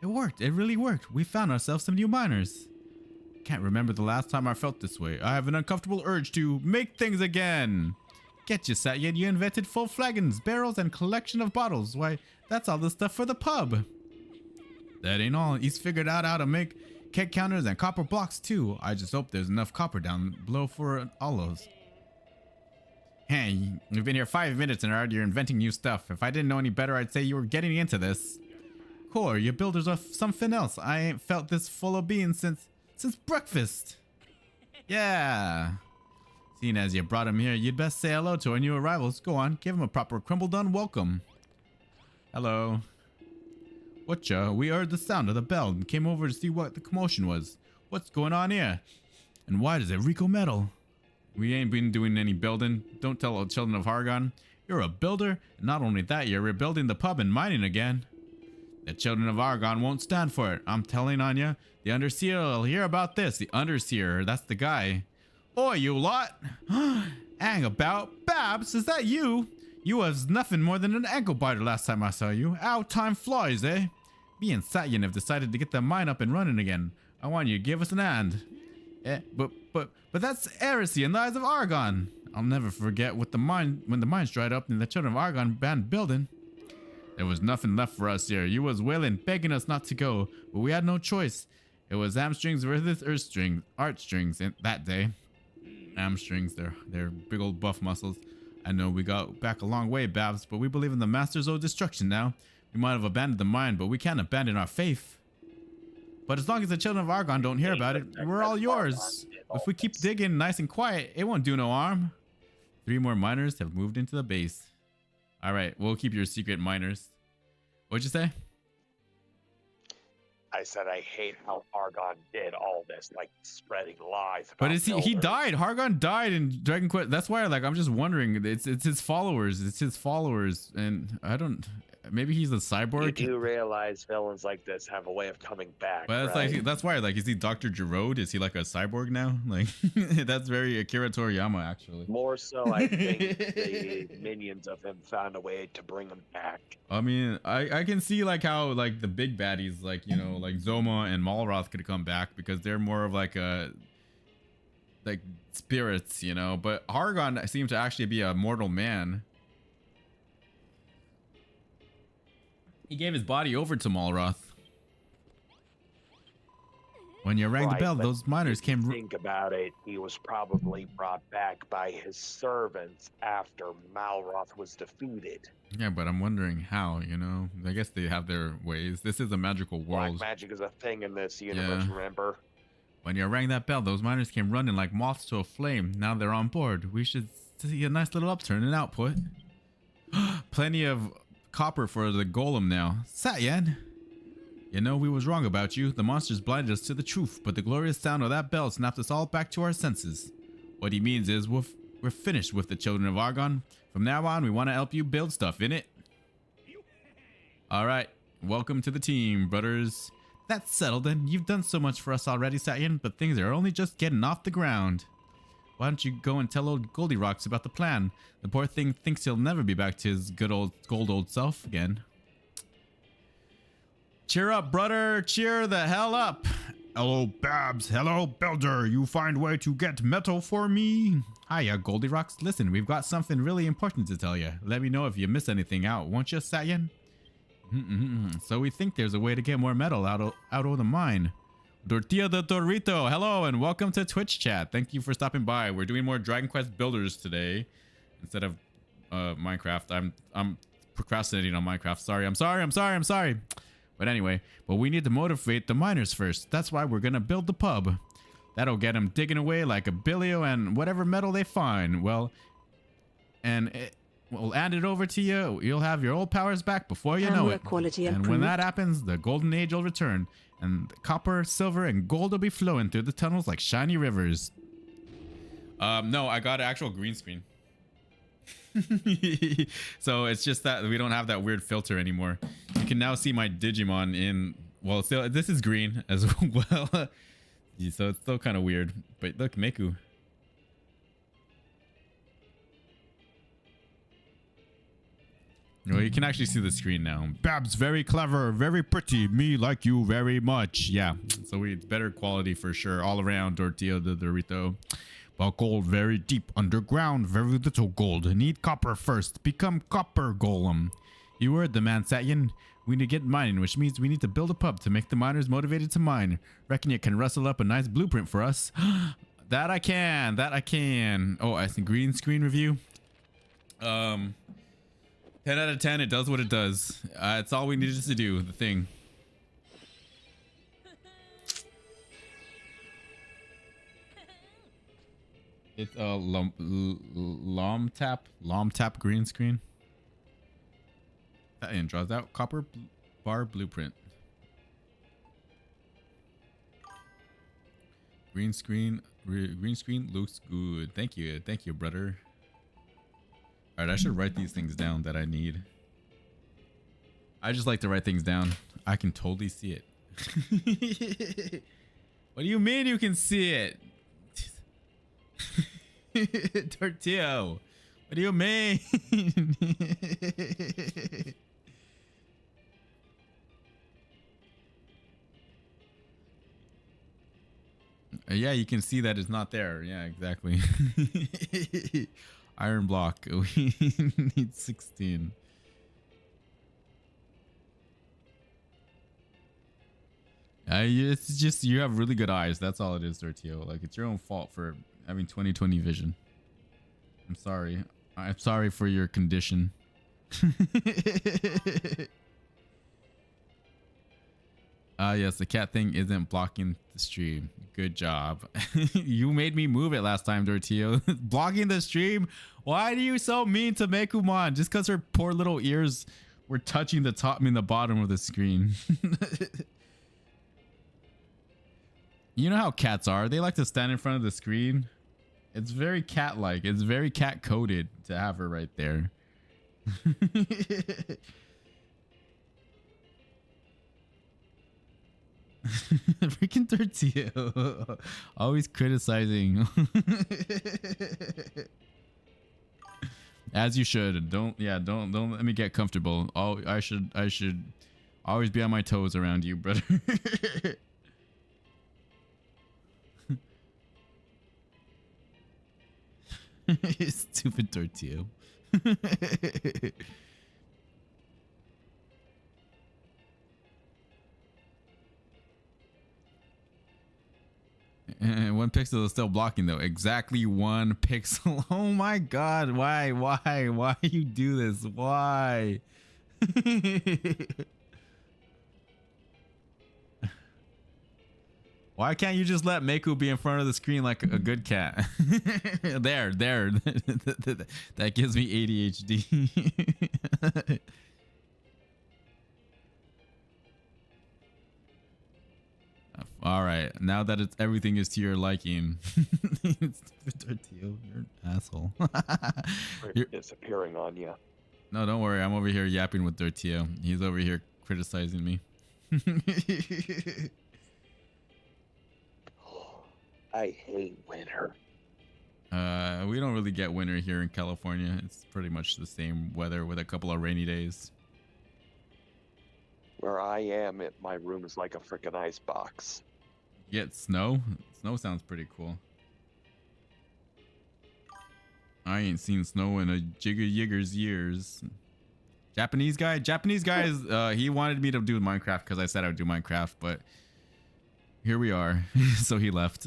It worked. It really worked. We found ourselves some new miners. Can't remember the last time I felt this way. I have an uncomfortable urge to make things again. Get you, Satyan. You invented full flagons, barrels, and collection of bottles. Why, that's all the stuff for the pub. That ain't all. He's figured out how to make keg counters and copper blocks too. I just hope there's enough copper down below for all those. Hey, you've been here 5 minutes and already you're inventing new stuff. If I didn't know any better, I'd say you were getting into this. Cool, you builders are something else. I ain't felt this full of beans since breakfast. Yeah. Seeing as you brought him here, you'd best say hello to our new arrivals. Go on, give him a proper crumble done welcome. Hello. Whatcha? We heard the sound of the bell and came over to see what the commotion was. What's going on here? And why does it reek of metal? We ain't been doing any building. Don't tell the children of Hargon. You're a builder, and not only that, you're rebuilding the pub and mining again. The children of Argon won't stand for it. I'm telling on ya. The Underseer will hear about this. The Underseer, that's the guy. Oi, you lot. Hang about. Babs, is that you? You was nothing more than an ankle biter last time I saw you. How time flies, eh? Me and Satyan have decided to get the mine up and running again. I want you to give us an hand. But that's heresy in the eyes of Argon. I'll never forget when the mines dried up and the children of Argon banned building. There was nothing left for us here. You was willing, begging us not to go, but we had no choice. It was hamstrings versus heartstrings that day. Hamstrings, they're big old buff muscles. I know we got back a long way, Babs, but we believe in the Masters of Destruction now. We might have abandoned the mine, but we can't abandon our faith. But as long as the children of Argon don't hear about it, we're all yours. If we keep digging nice and quiet, it won't do no harm. 3 more miners have moved into the base. All right, we'll keep your secret, miners. What'd you say? I said I hate how Argon did all this, like spreading lies. But is he died? Hargon died in Dragon Quest. That's why, like, I'm just wondering. It's his followers. It's his followers, and I don't. Maybe he's a cyborg. You do realize villains like this have a way of coming back. But that's right? like is he Dr. Gerode? Is he like a cyborg now? Like that's very Akira Toriyama, actually. More so, I think the minions of him found a way to bring him back. I mean, I can see like how like the big baddies like like Zoma and Malroth could come back because they're more of like a spirits, But Hargon seems to actually be a mortal man. He gave his body over to Malroth. When you rang the bell, those miners came. Think about it. He was probably brought back by his servants after Malroth was defeated. Yeah, but I'm wondering how. I guess they have their ways. This is a magical world. Black magic is a thing in this universe. Yeah. Remember? When you rang that bell, those miners came running like moths to a flame. Now they're on board. We should see a nice little upturn in output. Plenty of copper for the golem now. Satyan, you know we was wrong about you. The monsters blinded us to the truth, but the glorious sound of that bell snapped us all back to our senses. What he means is we're finished with the children of Argon. From now on, we want to help you build stuff, innit? All right, welcome to the team, brothers. That's settled then. You've done so much for us already, Satyan, but things are only just getting off the ground. Why don't you go and tell old Goldie Rocks about the plan? The poor thing thinks he'll never be back to his good old self again. Cheer up, brother. Cheer the hell up. Hello, Babs. Hello, Builder. You find way to get metal for me? Hiya, Goldie Rocks. Listen, we've got something really important to tell you. Let me know if you miss anything out, won't you, Satyan? So we think there's a way to get more metal out of the mine. Tortilla de Torito, hello and welcome to Twitch chat. Thank you for stopping by. We're doing more Dragon Quest builders today instead of Minecraft. I'm procrastinating on Minecraft. I'm sorry. But anyway, we need to motivate the miners first. That's why we're gonna build the pub. That'll get them digging away like a billio and whatever metal they find. Well, we'll hand it over to you. You'll have your old powers back before you know it. And when that happens, the golden age will return. And copper, silver, and gold will be flowing through the tunnels like shiny rivers. No, I got an actual green screen. So it's just that we don't have that weird filter anymore. You can now see my Digimon in... Well, still, this is green as well. So it's still kind of weird. But look, Meku. Well, you can actually see the screen now. Babs, very clever, very pretty. Me like you very much. Yeah, so it's better quality for sure. All around, Tortilla de Dorito. But gold very deep underground, very little gold. Need copper first. Become copper golem. You heard the man, Satyan. We need to get mining, which means we need to build a pub to make the miners motivated to mine. Reckon you can rustle up a nice blueprint for us. That I can. Oh, I think green screen review. 10 out of 10, it does what it does. It's all we needed to do, the thing. It's a lom tap green screen. And draws out copper bar blueprint. Green screen looks good. Thank you, brother. All right, I should write these things down that I need. I just like to write things down. I can totally see it. What do you mean you can see it? Tortillo. What do you mean? Yeah, you can see that it's not there. Yeah, exactly. Iron block. We need 16. It's just you have really good eyes. That's all it is, Tortillo. Like, it's your own fault for having 20/20 vision. I'm sorry. I'm sorry for your condition. Yes, the cat thing isn't blocking the stream. Good job. You made me move it last time, Tortillo. Blocking the stream? Why are you so mean to Mekumon? Just because her poor little ears were touching the top and the bottom of the screen. You know how cats are. They like to stand in front of the screen. It's very cat-like. It's very cat-coded to have her right there. Freaking Tortillo. Always criticizing. As you should. Don't let me get comfortable. I should always be on my toes around you, brother. Stupid Tortillo. One pixel is still blocking though. Exactly 1 pixel. Oh my god. Why you do this? Why? Why can't you just let Meku be in front of the screen like a good cat? there. That gives me ADHD. All right, now that everything is to your liking. Tortillo, you're an asshole. We're disappearing on you. No, don't worry. I'm over here yapping with Tortillo. He's over here criticizing me. I hate winter. We don't really get winter here in California. It's pretty much the same weather with a couple of rainy days. Where I am, my room is like a freaking ice box. You get snow? Snow sounds pretty cool. I ain't seen snow in a jiggers years. Japanese guy is he wanted me to do Minecraft because I said I would do Minecraft, but here we are. So he left.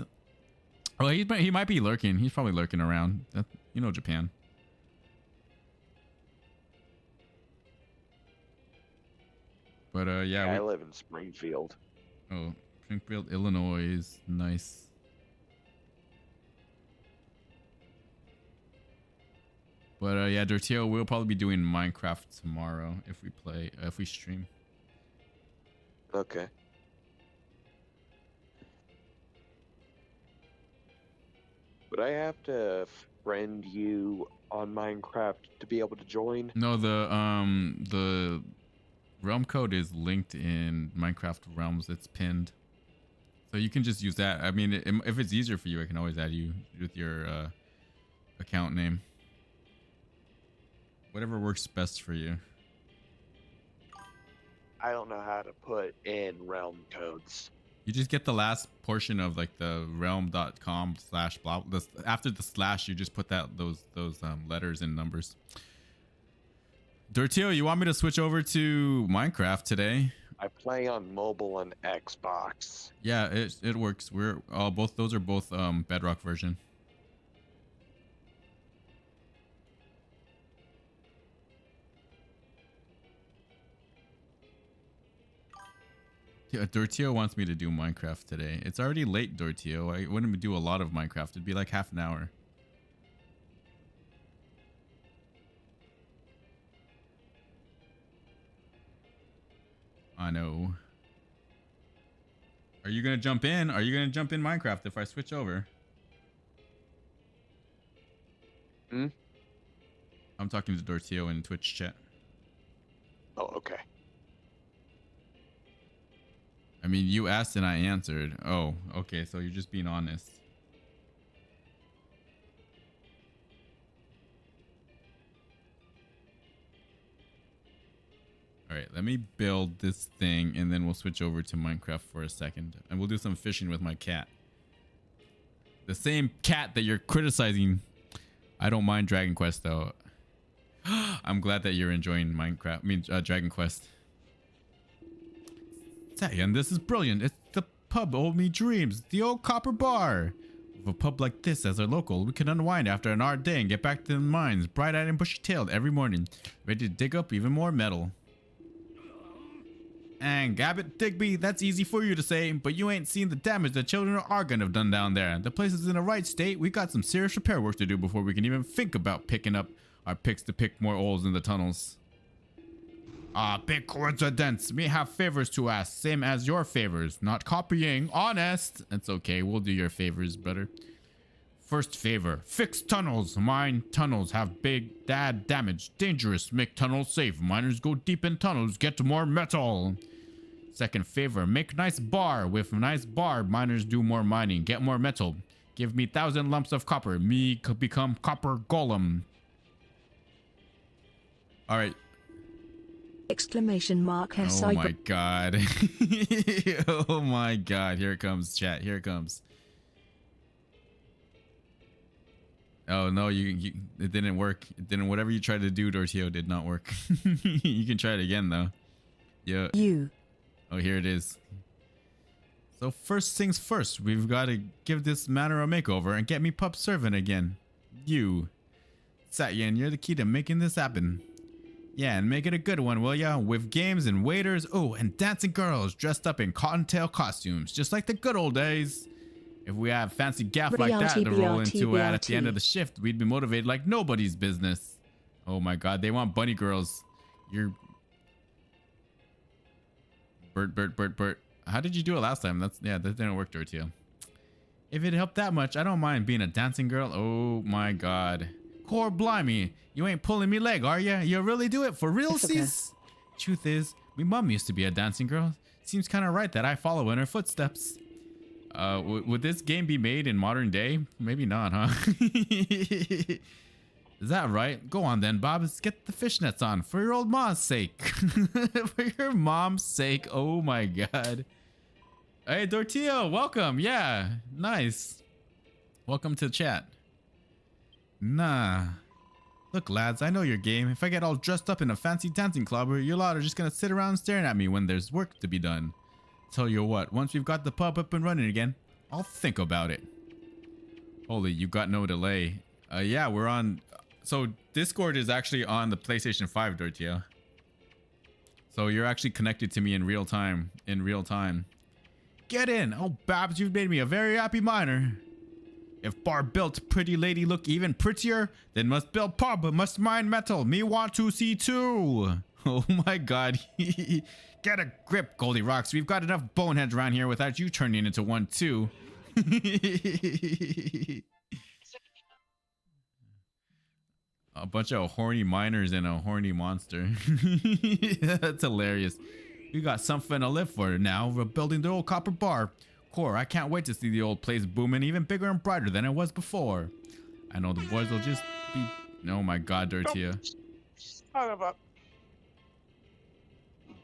Oh, he might be lurking. He's probably lurking around. You know, Japan. But yeah, I live in Springfield. Oh, Springfield, Illinois is nice. But yeah, Dirtio, we'll probably be doing Minecraft tomorrow if we stream. Okay. Would I have to friend you on Minecraft to be able to join? No, the realm code is linked in Minecraft Realms. It's pinned, so you can just use that. I mean, if it's easier for you, I can always add you with your account name. Whatever works best for you. I don't know how to put in realm codes. You just get the last portion of like the realm.com/blah. After the slash, you just put those letters and numbers. Dirtio, you want me to switch over to Minecraft today? I play on mobile and Xbox. Yeah, it works. We're those are both Bedrock version. Yeah, Dortio wants me to do Minecraft today. It's already late, Dortio. I wouldn't do a lot of Minecraft. It'd be like half an hour. I know. Are you gonna jump in? Are you gonna jump in Minecraft if I switch over? Hmm? I'm talking to Dortio in Twitch chat. Oh, okay. I mean, you asked and I answered. Oh, okay. So you're just being honest. All right, let me build this thing and then we'll switch over to Minecraft for a second. And we'll do some fishing with my cat. The same cat that you're criticizing. I don't mind Dragon Quest though. I'm glad that you're enjoying Minecraft. I mean, Dragon Quest. And this is brilliant. It's the pub old me dreams. The old copper bar. With a pub like this as our local, we can unwind after an hard day and get back to the mines, bright-eyed and bushy-tailed every morning, ready to dig up even more metal. And Gabbit Digby, that's easy for you to say, but you ain't seen the damage the children of Argon have done down there. The place is in the right state. We got some serious repair work to do before we can even think about picking up our picks to pick more holes in the tunnels. Big coincidence. Me have favors to ask, same as your favors. Not copying, honest. It's okay, we'll do your favors better. First favor, fix tunnels. Mine tunnels have big damage. Dangerous, make tunnels safe. Miners go deep in tunnels, get more metal. Second favor, make nice bar. With nice bar, miners do more mining, get more metal. Give me 1,000 lumps of copper. Me could become copper golem. All right. Exclamation mark. Oh my god. Oh my god. Here it comes, chat. Here it comes. Oh no, it didn't work. It didn't. Whatever you tried to do, Dortio, did not work. You can try it again though. Yeah. Oh, here it is. So first things first, we've got to give this manor a makeover and get me pup servant again. You. Satyan, you're the key to making this happen. Yeah, and make it a good one, will ya? With games and waiters, oh, and dancing girls dressed up in cottontail costumes, just like the good old days. If we have fancy gaff like that to roll into at the end of the shift, we'd be motivated like nobody's business. Oh my god, they want bunny girls. You're... Bert. How did you do it last time? Yeah, that didn't work, Doroteo. If it helped that much, I don't mind being a dancing girl. Oh my god. Core blimey, you ain't pulling me leg, are ya? You really do it for real, sis? Truth is, me mom used to be a dancing girl. Seems kind of right that I follow in her footsteps. Would this game be made in modern day? Maybe not, huh? Is that right? Go on then, Bob. Let's get the fishnets on for your old mom's sake. For your mom's sake. Oh my god. Hey, Dortio, welcome. Yeah, nice. Welcome to chat. Nah. Look, lads, I know your game. If I get all dressed up in a fancy dancing clobber, you lot are just gonna sit around staring at me when there's work to be done. Tell you what, once we've got the pub up and running again, I'll think about it. Holy, you got no delay. Yeah, we're on... So, Discord is actually on the PlayStation 5, Dortio. So, you're actually connected to me in real time. Get in! Oh, Babs, you've made me a very happy miner. If bar built pretty lady look even prettier, then must build pub, must mine metal. Me want to see too. Oh my god. Get a grip, Goldie Rocks. We've got enough boneheads around here without you turning into one too. A bunch of horny miners and a horny monster. That's hilarious. We got something to live for now. We're building the old copper bar. Core, I can't wait to see the old place booming even bigger and brighter than it was before. I know the boys will just be... Oh my god, Dortia. Son of a...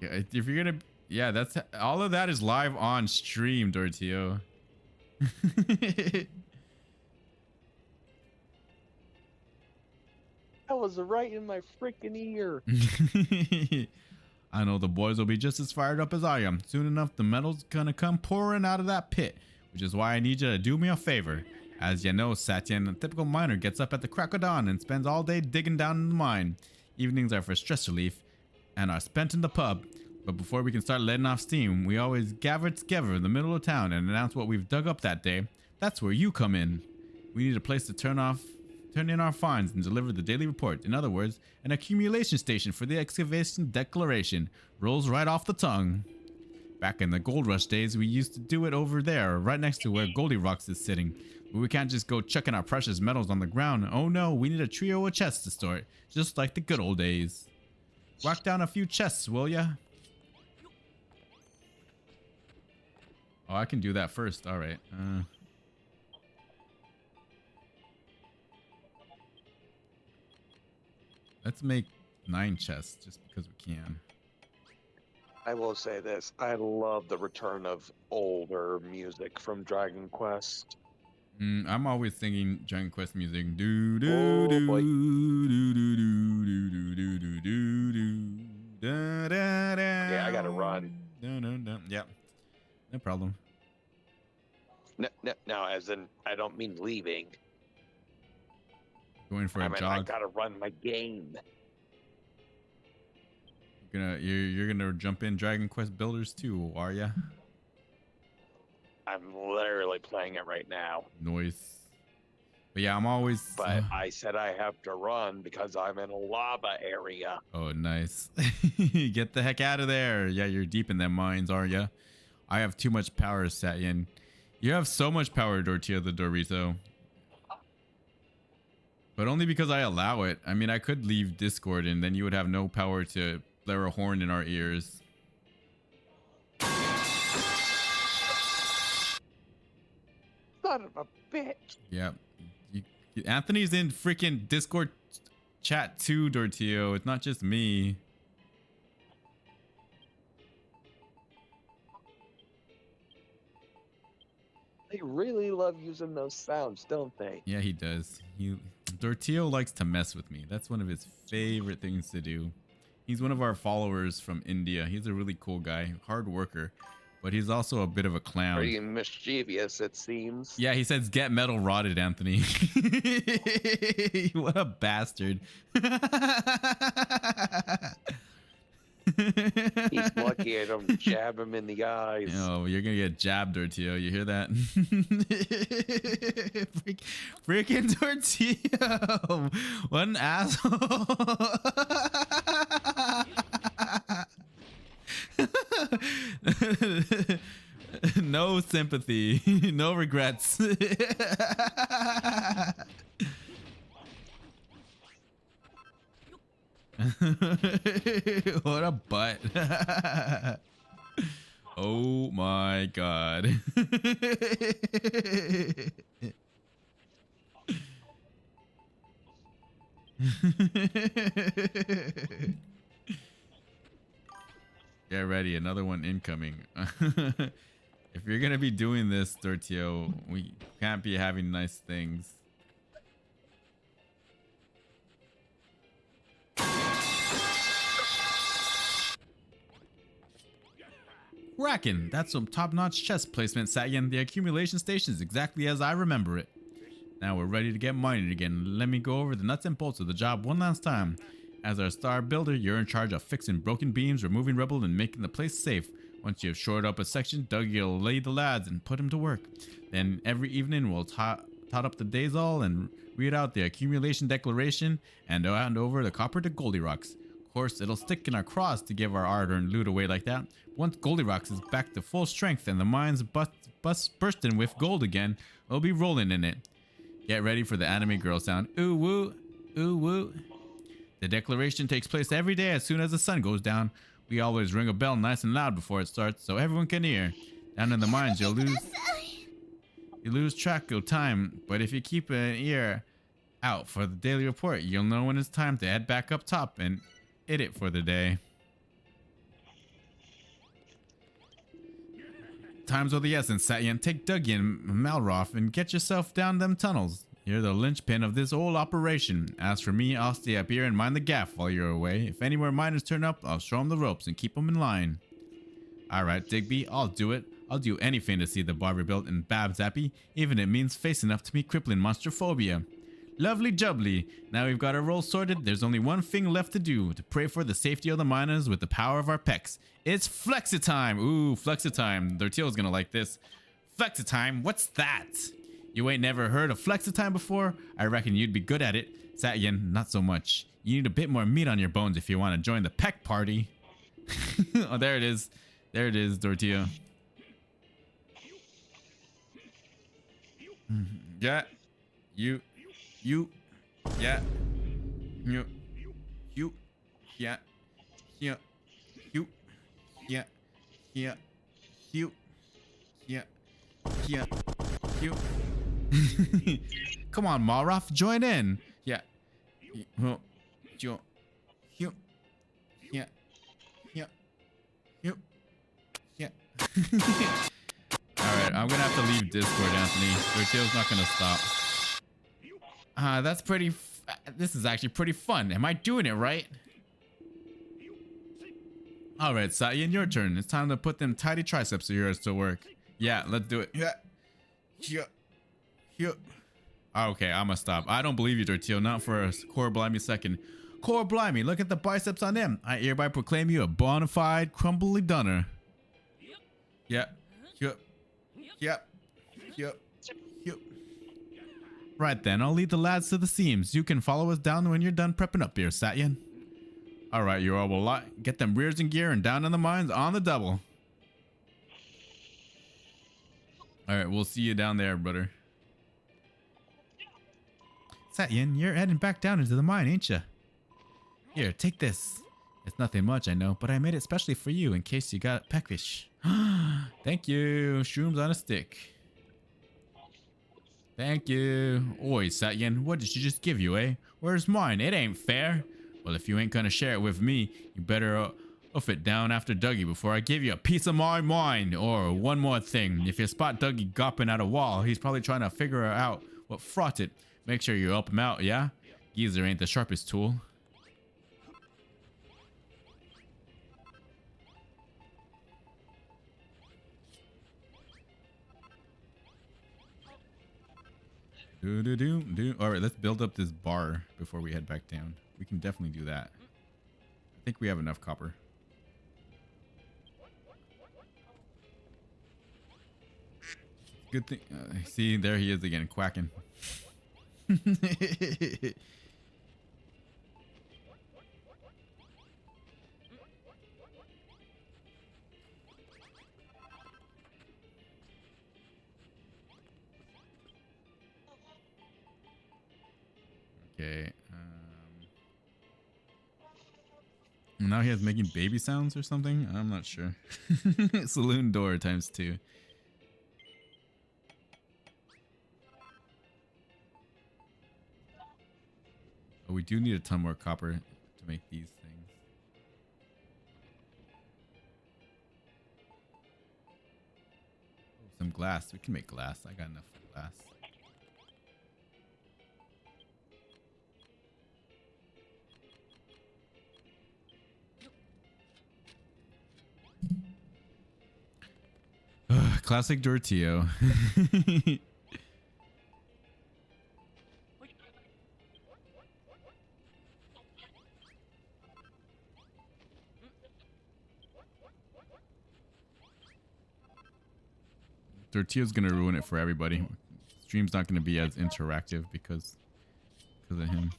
Yeah, if you're gonna... Yeah, that's... All of that is live on stream, Dortio. That was right in my freaking ear. I know the boys will be just as fired up as I am. Soon enough, the metal's gonna come pouring out of that pit, which is why I need you to do me a favor. As you know, Satyan, a typical miner gets up at the crack of dawn and spends all day digging down in the mine. Evenings are for stress relief and are spent in the pub. But before we can start letting off steam, we always gather together in the middle of town and announce what we've dug up that day. That's where you come in. We need a place to turn in our finds and deliver the daily report. In other words, an accumulation station for the excavation declaration. Rolls right off the tongue. Back in the gold rush days, we used to do it over there, right next to where Goldie Rocks is sitting. But we can't just go chucking our precious metals on the ground. Oh no, we need a trio of chests to store it, just like the good old days. Whack down a few chests, will ya? Oh, I can do that first. All right. Let's make 9 chests just because we can. I will say this. I love the return of older music from Dragon Quest. I'm always singing Dragon Quest music. Do do Oh, do boy. do do do do do do do do. Da, da, da. Yeah, I gotta run. Yeah, no problem. No, as in, I don't mean leaving. Going for I a mean, I jog. gotta run my game. You're gonna jump in Dragon Quest Builders too, are ya? I'm literally playing it right now. Noise. But yeah, I'm always. But I said I have to run because I'm in a lava area. Oh, nice. Get the heck out of there. Yeah, you're deep in them mines, are ya? I have too much power, Satyan. You have so much power, Dortia the Dorito. But only because I allow it. I mean, I could leave Discord and then you would have no power to blare a horn in our ears. Son of a bitch. Yeah. Anthony's in freaking Discord chat too, Dortio. It's not just me. They really love using those sounds, don't they? Yeah, he does. Dortio likes to mess with me. That's one of his favorite things to do. He's one of our followers from India. He's a really cool guy, hard worker. but he's also a bit of a clown. Pretty mischievous, it seems. Yeah, he says, get metal rotted, Anthony. What a bastard. He's lucky I don't jab him in the eyes. Oh, you're gonna get jabbed, Tortillo. You hear that? Freaking Tortillo. What an asshole. No sympathy. No regrets. What a butt. Oh my god. Get ready, another one incoming. If you're gonna be doing this, Tortillo, we can't be having nice things. Rackin', that's some top-notch chest placement, Satyan. The accumulation station is exactly as I remember it. Now we're ready to get mining again. Let me go over the nuts and bolts of the job one last time. As our star builder, you're in charge of fixing broken beams, removing rubble, and making the place safe. Once you have shored up a section, Dougie will lay the lads and put them to work. Then every evening we'll tot up the days all and read out the accumulation declaration and hand over the copper to Goldilocks. Of course, it'll stick in our cross to give our hard-earned loot away like that. Once Goldilocks is back to full strength and the mines bursting with gold again, we'll be rolling in it. Get ready for the anime girl sound. Ooh woo, ooh woo. The declaration takes place every day as soon as the sun goes down. We always ring a bell nice and loud before it starts so everyone can hear. Down in the mines, you lose track of time, but if you keep an ear out for the daily report, you'll know when it's time to head back up top and hit it for the day. Time's of the essence, Satyan. Take Dougie and Malroth and get yourself down them tunnels. You're the linchpin of this whole operation. As for me, I'll stay up here and mind the gaff while you're away. If any more miners turn up, I'll show them the ropes and keep them in line. Alright, Digby, I'll do it. I'll do anything to see the bar rebuilt and Babs happy, even if it means facing up to me crippling monstrophobia. Lovely jubbly. Now we've got our role sorted, there's only one thing left to do, to pray for the safety of the miners with the power of our pecs. It's Flexitime! Ooh, Flexitime. Tortillo's gonna like this. Flexitime? What's that? You ain't never heard of Flexitime before? I reckon you'd be good at it. Satyan, not so much. You need a bit more meat on your bones if you want to join the peck party. Oh, there it is. There it is, Tortillo. Yeah. You. Yeah. You. Yeah. Yeah. You. Yeah. Yeah. You. Yeah. Yeah. You. Come on, Malroth, join in. Yeah. Yeah. Yeah. Yeah. Yeah. Alright, I'm gonna have to leave Discord, Anthony. Tortillo's not gonna stop. That's pretty. This is actually pretty fun. Am I doing it right? Alright, Satyan, your turn. It's time to put them tidy triceps of yours to work. Yeah, let's do it. Yeah. Okay, I'm gonna stop. I don't believe you, Tortillo. Not for a core blimey second. Core blimey, look at the biceps on them. I hereby proclaim you a bona fide crumbly dunner. Yep. Right then, I'll lead the lads to the seams. You can follow us down when you're done prepping up here, Satyan. Alright, you all will get them rears in gear and down in the mines on the double. Alright, we'll see you down there, brother. Satyan, you're heading back down into the mine, ain't you? Here, take this. It's nothing much, I know, but I made it specially for you in case you got peckish. Thank you. Shrooms on a stick. Thank you. Oi, Satyan, what did she just give you, eh? Where's mine? It ain't fair. Well, if you ain't gonna share it with me, you better hoof it down after Dougie before I give you a piece of my mind. Or one more thing, if you spot Dougie gopping at a wall, he's probably trying to figure out what fraught it. Make sure you help him out, yeah? Geezer ain't the sharpest tool. Do. All right, let's build up this bar before we head back down. We can definitely do that. I think we have enough copper. Good thing. See, there he is again, quacking. Okay. Now he has making baby sounds or something. I'm not sure. Saloon door times 2. Oh, we do need a ton more copper to make these things. Oh, some glass. We can make glass. I got enough for glass. Classic Dortillo. Dortillo's gonna ruin it for everybody. Stream's not gonna be as interactive because of him.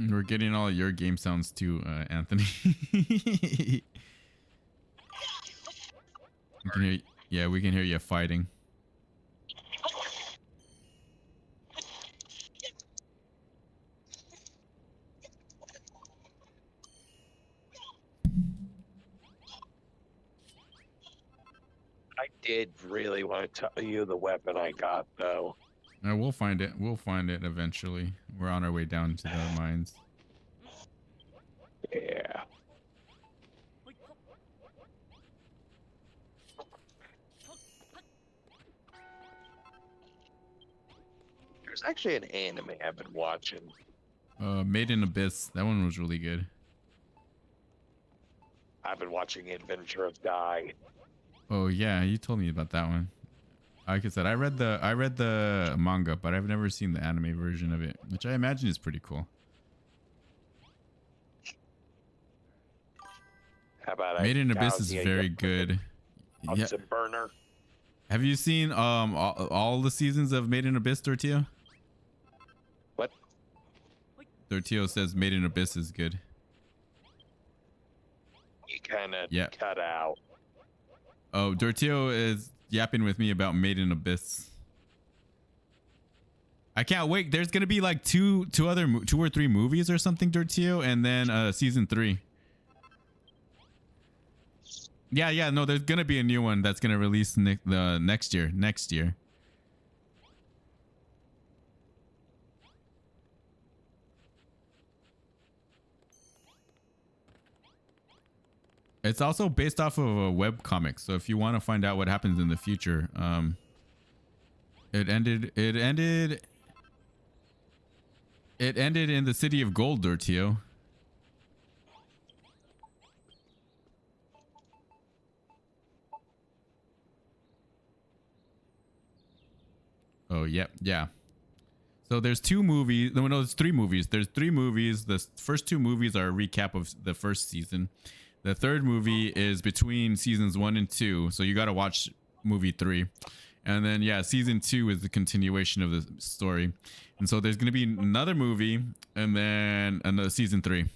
We're getting all your game sounds too, Anthony. We can hear, yeah, we can hear you fighting. I did really want to tell you the weapon I got, though. We'll find it. We'll find it eventually. We're on our way down to the mines. Yeah. There's actually an anime I've been watching. Made in Abyss. That one was really good. I've been watching Adventure of Dai. Oh yeah, you told me about that one. Like I said, I read the manga, but I've never seen the anime version of it, which I imagine is pretty cool. How about Made in Abyss is very good. Yeah. Hudson Burner. Have you seen all the seasons of Made in Abyss, Dortillo? What? Dortillo says Made in Abyss is good. You kind of Yeah. cut out. Oh, Dortillo is yapping with me about Made in Abyss. I can't wait. There's gonna be like two or three movies or something, Dortillo, and then season 3. Yeah. No, there's gonna be a new one that's gonna release next year. Next year. It's also based off of a web comic, so if you want to find out what happens in the future, it ended in the city of gold, Dortillo. Oh, yep, yeah. So there's 2 movies. No, there's 3 movies. There's 3 movies. The first 2 movies are a recap of the first season. The third movie is between seasons 1 and 2. So you got to watch movie 3. And then, yeah, season 2 is the continuation of the story. And so there's going to be another movie and then another season 3.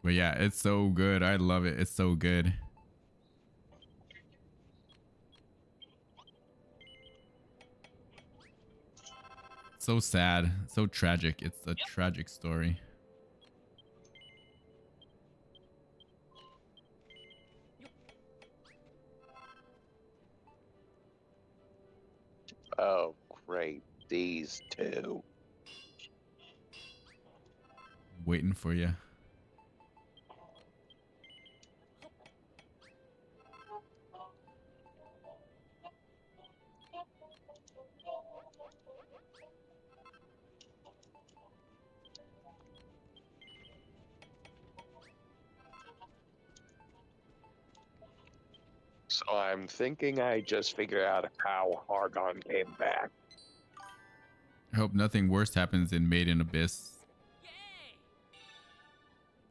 But yeah, it's so good. I love it. It's so good. So sad. So tragic. It's a tragic story. Oh, great. These two. Waiting for you. So I'm thinking I just figured out how Hargon came back. I hope nothing worse happens in Made in Abyss.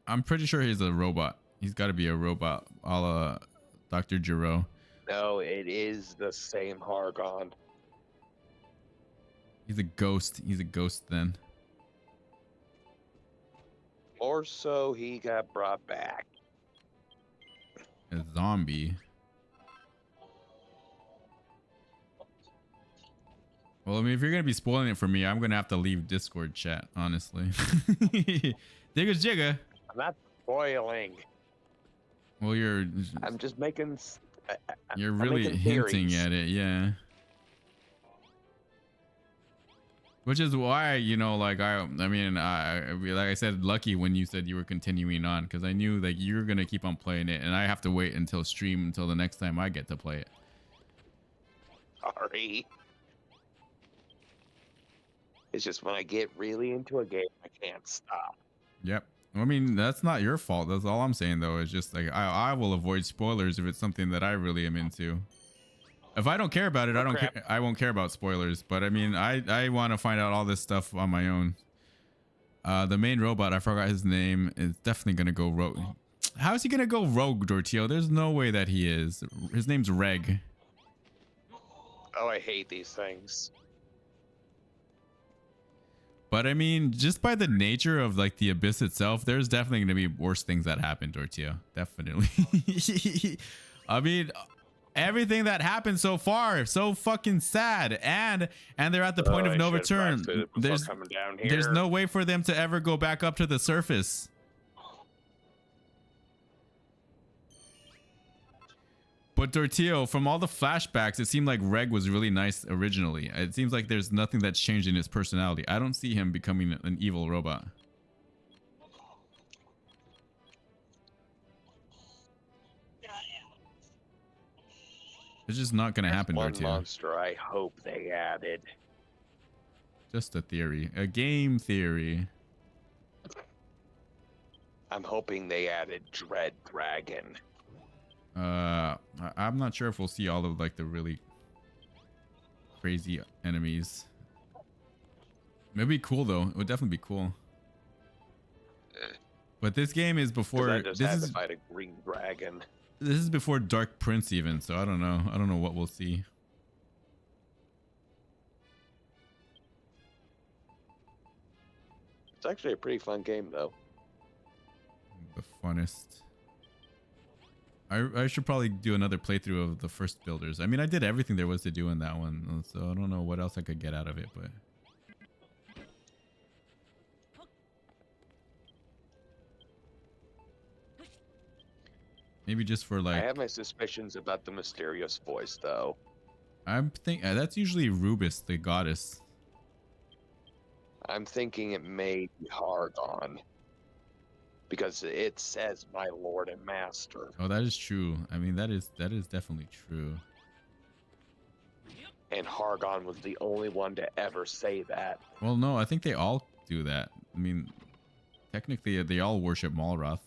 I'm pretty sure he's a robot. He's got to be a robot, a la Dr. Giro. No, it is the same Hargon. He's a ghost. He's a ghost then. Or so he got brought back. A zombie. Well, I mean, if you're gonna be spoiling it for me, I'm gonna have to leave Discord chat, honestly. Digga jigga. I'm not spoiling. Well, I'm just making. you're I'm really making hinting theories. at it, yeah. Which is why, you know, like I mean, like I said, lucky when you said you were continuing on, because I knew like you're gonna keep on playing it, and I have to wait until stream until the next time I get to play it. Sorry. It's just when I get really into a game, I can't stop. Yep. I mean, that's not your fault. That's all I'm saying, though. It's just like I will avoid spoilers if it's something that I really am into. If I don't care about it, Oh, I don't care. crap. I won't care about spoilers. But I mean, I want to find out all this stuff on my own. The main robot, I forgot his name, is definitely gonna go rogue. How is he gonna go rogue, Dortio? There's no way that he is. His name's Reg. Oh, I hate these things. But I mean, just by the nature of like the abyss itself, there's definitely going to be worse things that happen, Dortio. Definitely. I mean, everything that happened so far, so fucking sad, and they're at the point of I no should've return. backflipped before There's coming down there's here. no way for them to ever go back up to the surface. But Dortio, from all the flashbacks, it seemed like Reg was really nice originally. It seems like there's nothing that's changed in his personality. I don't see him becoming an evil robot. It's just not going to happen, One Dortio. monster I hope they added. Just a theory. A game theory. I'm hoping they added Dread Dragon. I'm not sure if we'll see all of like the really crazy enemies. It'd be cool though. It would definitely be cool. But this game is 'Cause before. I just This had is to fight a green dragon. this is before Dark Prince even. So I don't know. I don't know what we'll see. It's actually a pretty fun game, though. The funnest. I should probably do another playthrough of the first builders. I mean, I did everything there was to do in that one, so I don't know what else I could get out of it, but maybe just for I like have my suspicions about the mysterious voice, though. I'm think that's usually Rubis, the goddess. I'm thinking it may be Hargon. Because it says my lord and master. Oh, that is true. I mean, that is definitely true. And Hargon was the only one to ever say that. Well, no, I think they all do that. I mean, technically, they all worship Malroth.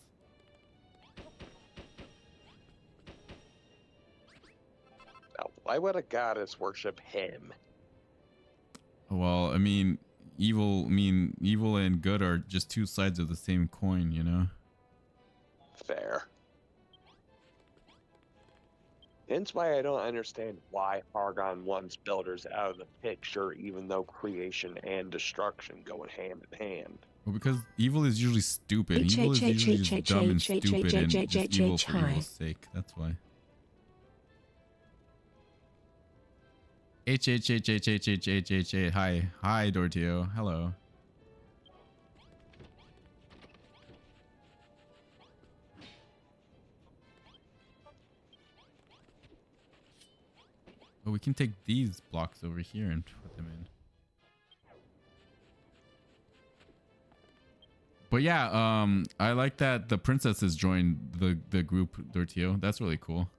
Now, why would a goddess worship him? Well, I mean, evil and good are just two sides of the same coin, you know? Fair. Hence why I don't understand why Hargon wants builders out of the picture, even though creation and destruction go hand in hand. Well, because evil is usually stupid. Evil is usually just dumb and stupid and just evil for evil's sake. That's why. H. Hi, Dortio. Hello. Oh, we can take these blocks over here and put them in. But yeah, I like that the princesses joined the group, Dortio. That's really cool.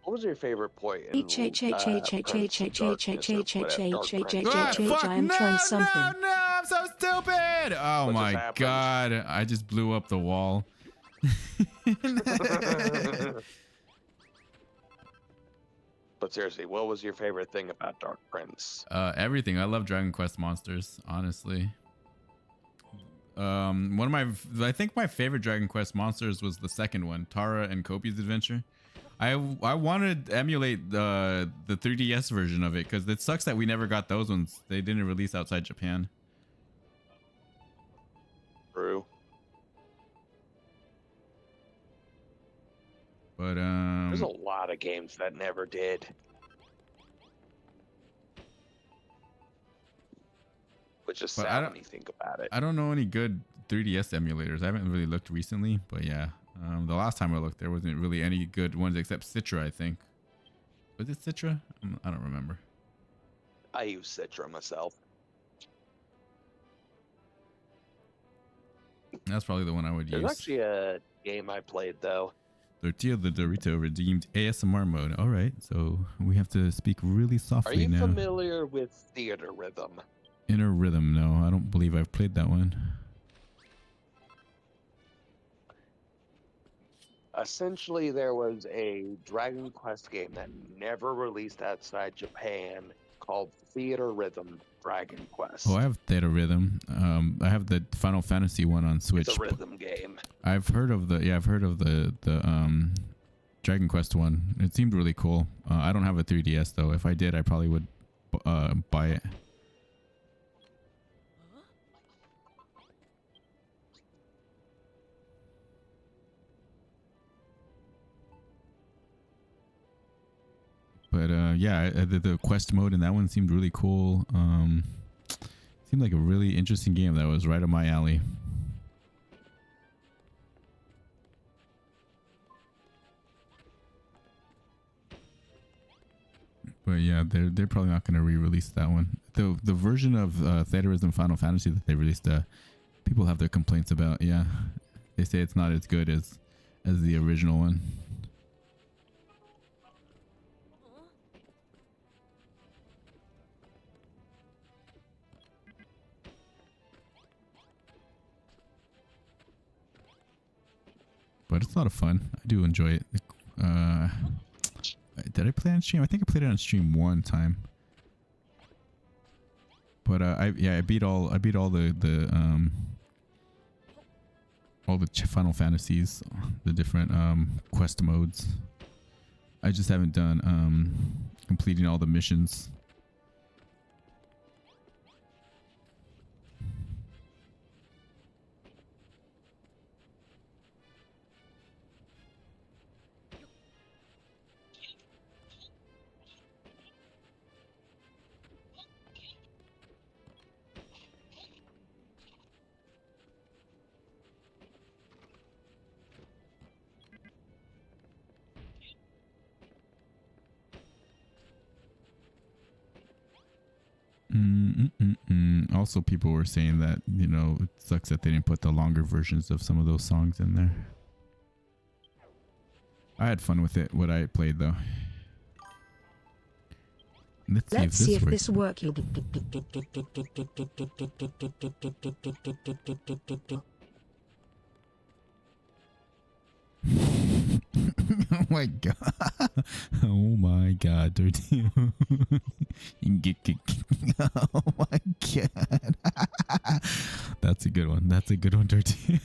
What was your favorite point in H H H H H H H H H H H H H H Ah, H H. fuck! I am No, trying something. no, no! I'm so stupid! Oh What just my happened? god! I just blew up the wall. But seriously, what was your favorite thing about Dark Prince? Everything. I love Dragon Quest monsters, honestly. One of my, I think my favorite Dragon Quest monsters was the second one, Tara and Kopi's Adventure. I wanted to emulate the 3DS version of it because it sucks that we never got those ones. They didn't release outside Japan. True. But There's a lot of games that never did. Which is But sad when you think about it. I don't know any good 3DS emulators. I haven't really looked recently, but yeah. The last time I looked, there wasn't really any good ones except Citra, I think. Was it Citra? I don't remember. I use Citra myself. That's probably the one I would There's use. actually a game I played though. Tortilla the Dorito redeemed ASMR mode. All right, so we have to speak really Are softly you now. familiar with Theater Rhythm? Inner Rhythm, no, I don't believe I've played that one. Essentially, there was a Dragon Quest game that never released outside Japan called Theater Rhythm Dragon Quest. Oh, I have Theta Rhythm. I have the Final Fantasy one on Switch. It's a rhythm game. I've heard of the Dragon Quest one. It seemed really cool. I don't have a 3DS though. If I did, I probably would buy it. But yeah, the quest mode in that one seemed really cool. Seemed like a really interesting game that was right up my alley. But yeah, they're probably not going to re-release that one. The version of Theaterism Final Fantasy that they released, people have their complaints about. Yeah, they say it's not as good as the original one. But it's a lot of fun. I do enjoy it. Did I play on stream? I think I played it on stream one time. But I beat all the Final Fantasies, the different quest modes. I just haven't done completing all the missions. Also, people were saying that, you know, it sucks that they didn't put the longer versions of some of those songs in there. I had fun with it, what I played, though. Let's see if this works. Oh my god. Oh my god, Dirty. Oh my god. That's a good one. That's a good one, Dirty.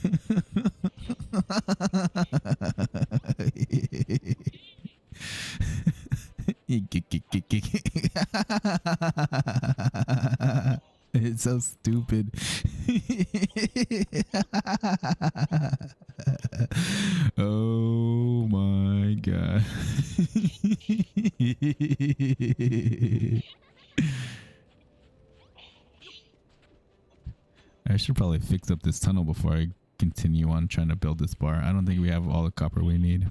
It's so stupid. Oh my god. I should probably fix up this tunnel before I continue on trying to build this bar. I don't think we have all the copper we need.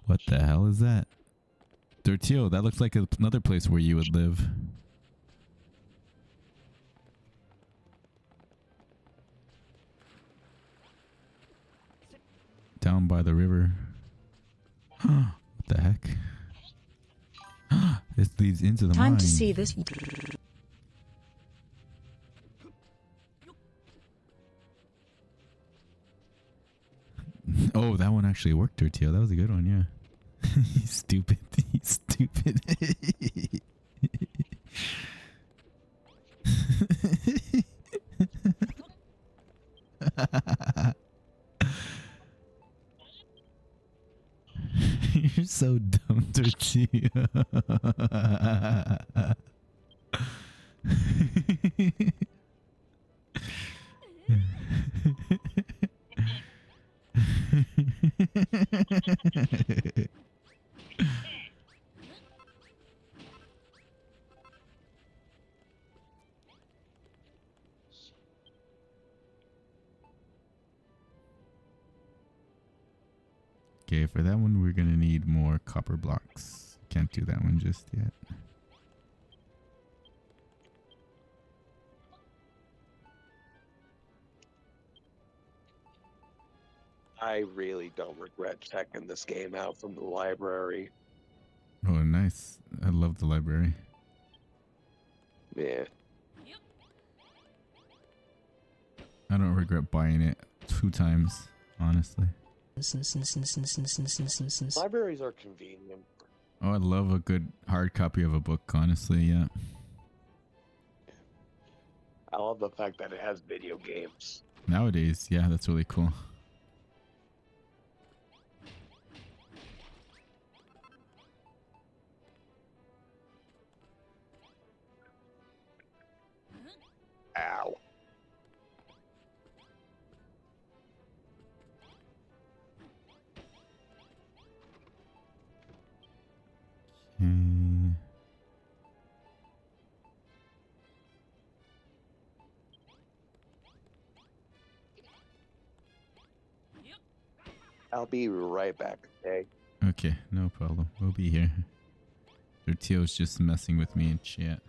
What the hell is that? Dirtio, that looks like another place where you would live. Down by the river. What the heck? This leads into the Time mine. to see this. Oh, that one actually worked, Dirtio. That was a good one, yeah. He's stupid. He's stupid. You're so dumb, Dirty. Okay, for that one, we're going to need more copper blocks. Can't do that one just yet. I really don't regret checking this game out from the library. Oh, nice. I love the library. Yeah. I don't regret buying it 2 times, honestly. Libraries are convenient. Oh, I love a good hard copy of a book, honestly, yeah. I love the fact that it has video games. Nowadays, yeah, that's really cool. Ow. Okay. I'll be right back, okay? Okay, no problem. We'll be here. Dirtio's just messing with me in chat.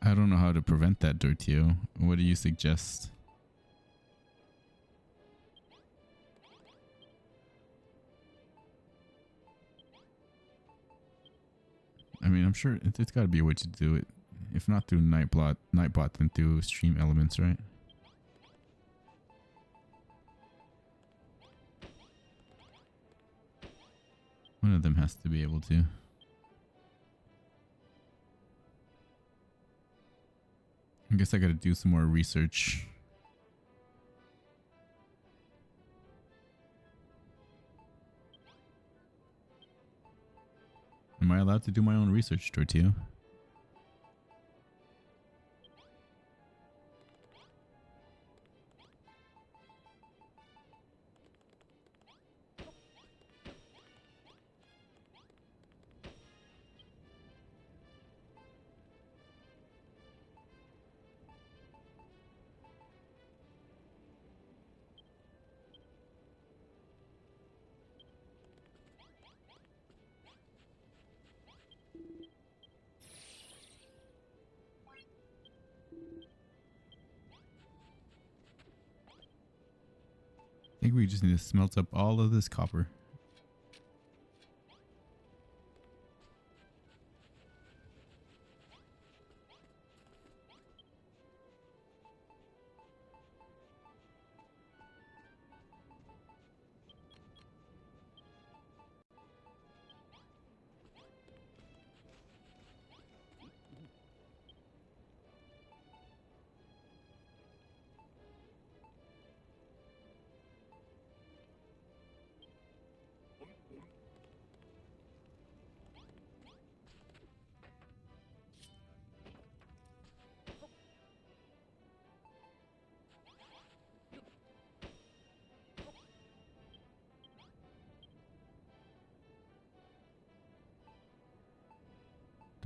I don't know how to prevent that, Dirtio. What do you suggest? I mean, I'm sure it's got to be a way to do it. If not through Nightbot, then through Stream Elements, right? One of them has to be able to. I guess I gotta do some more research. Am I allowed to do my own research, Tortilla? I think we just need to smelt up all of this copper.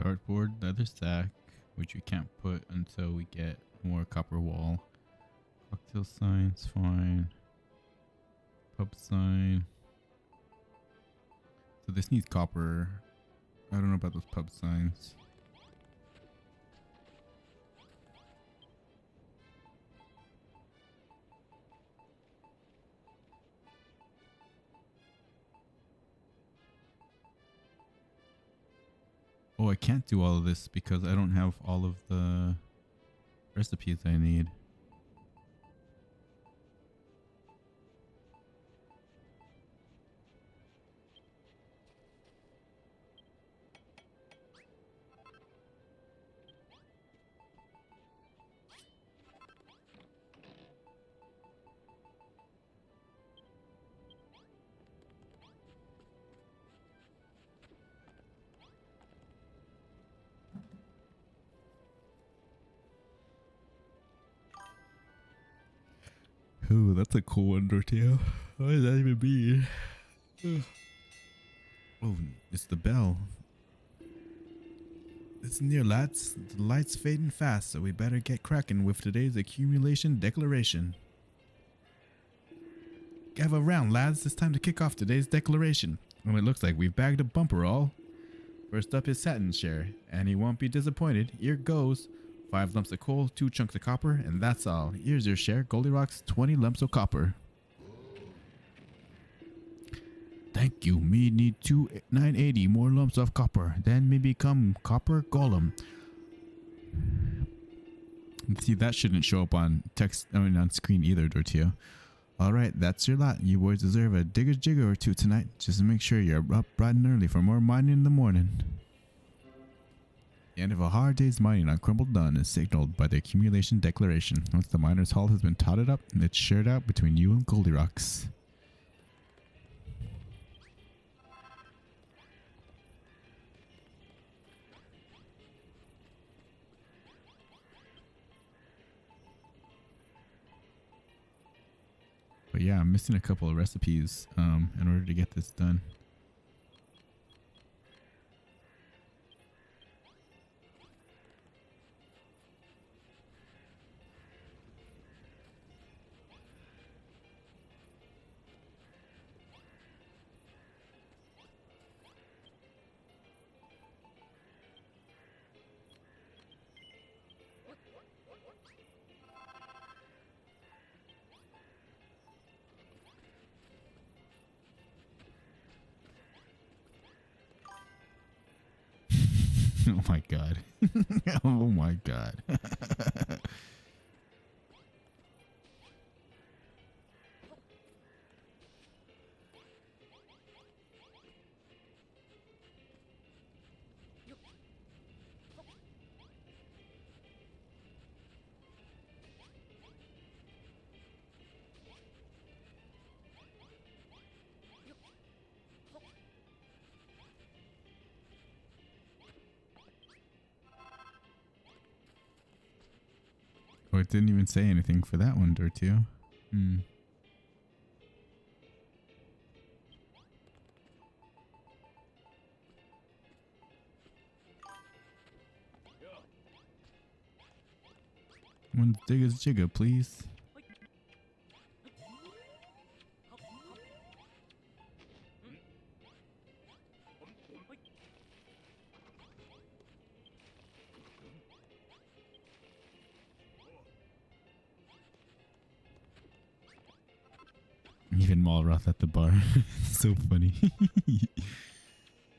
Dartboard, leather sack, which we can't put until we get more copper wall. Cocktail signs, fine. Pub sign. So this needs copper. I don't know about those pub signs. Oh, I can't do all of this because I don't have all of the recipes I need. Ooh, that's a cool one, Dorteo. What does that even mean? Oh, it's the bell. It's near, lads. The light's fading fast, so we better get cracking with today's accumulation declaration. Gather round, lads. It's time to kick off today's declaration. And it looks like we've bagged a bumper all. First up is Satin's share, and he won't be disappointed. Here goes. 5 lumps of coal, 2 chunks of copper, and that's all. Here's your share, Goldilocks, 20 lumps of copper. Thank you. Me need 980 more lumps of copper. Then me become copper golem. See, that shouldn't show up on text, I mean on screen either, Dortio. Alright, that's your lot. You boys deserve a digger's jigger or two tonight. Just make sure you're up bright and early for more mining in the morning. The end of a hard day's mining on Crumbled Dun is signaled by the accumulation declaration. Once the miner's haul has been totted up, it's shared out between you and Goldilocks. But yeah, I'm missing a couple of recipes in order to get this done. Oh my god. Oh my god. Oh, it didn't even say anything for that one, Dortio. One digger's jigger, please. Even Malroth at the bar. So funny.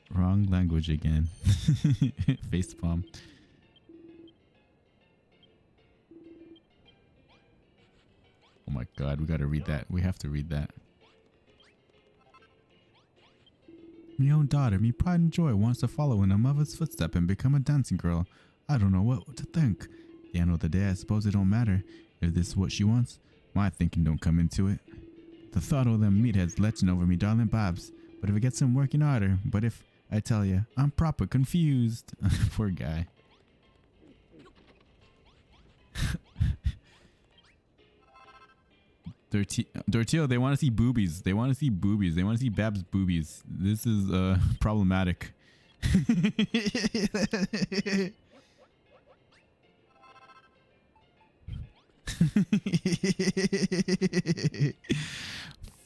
Wrong language again. Facepalm. Oh my god, we gotta read that. We have to read that. Me own daughter, me pride and joy, wants to follow in her mother's footstep and become a dancing girl. I don't know what to think. At the end of the day, I suppose it don't matter. If this is what she wants, my thinking don't come into it. The thought of them meatheads leching over me, darling Babs. But if it gets them working harder, but if I tell you, I'm proper confused. Poor guy. Dortio, they want to see boobies. They want to see boobies. They want to see Babs' boobies. This is problematic.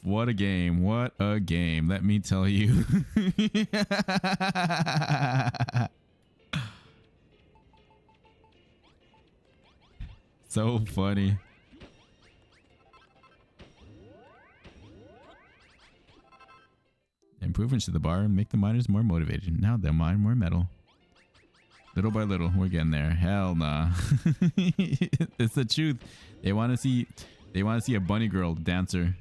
What a game. What a game. Let me tell you. So funny. Improvements to the bar make the miners more motivated. Now they'll mine more metal. Little by little, we're getting there. Hell nah. It's the truth. They want to see a bunny girl dancer.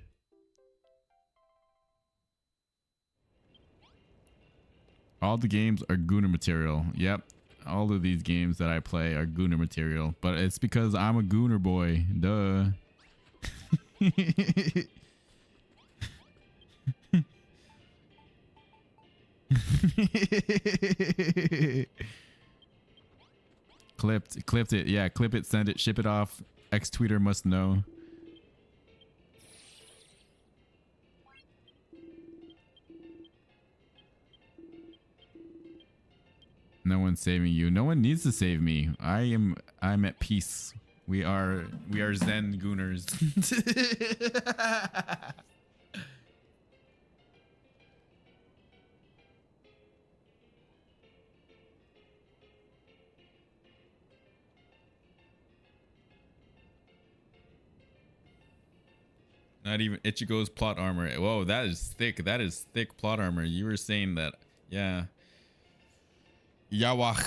All the games are Gooner material. Yep. All of these games that I play are Gooner material. But it's because I'm a Gooner boy. Duh. Clipped it. Yeah, clip it, send it, ship it off. X-tweeter must know. No one's saving you. No one needs to save me. I'm at peace. We are Zen Gooners. Not even Ichigo's plot armor. Whoa, that is thick. That is thick plot armor. You were saying that, yeah. Yawak.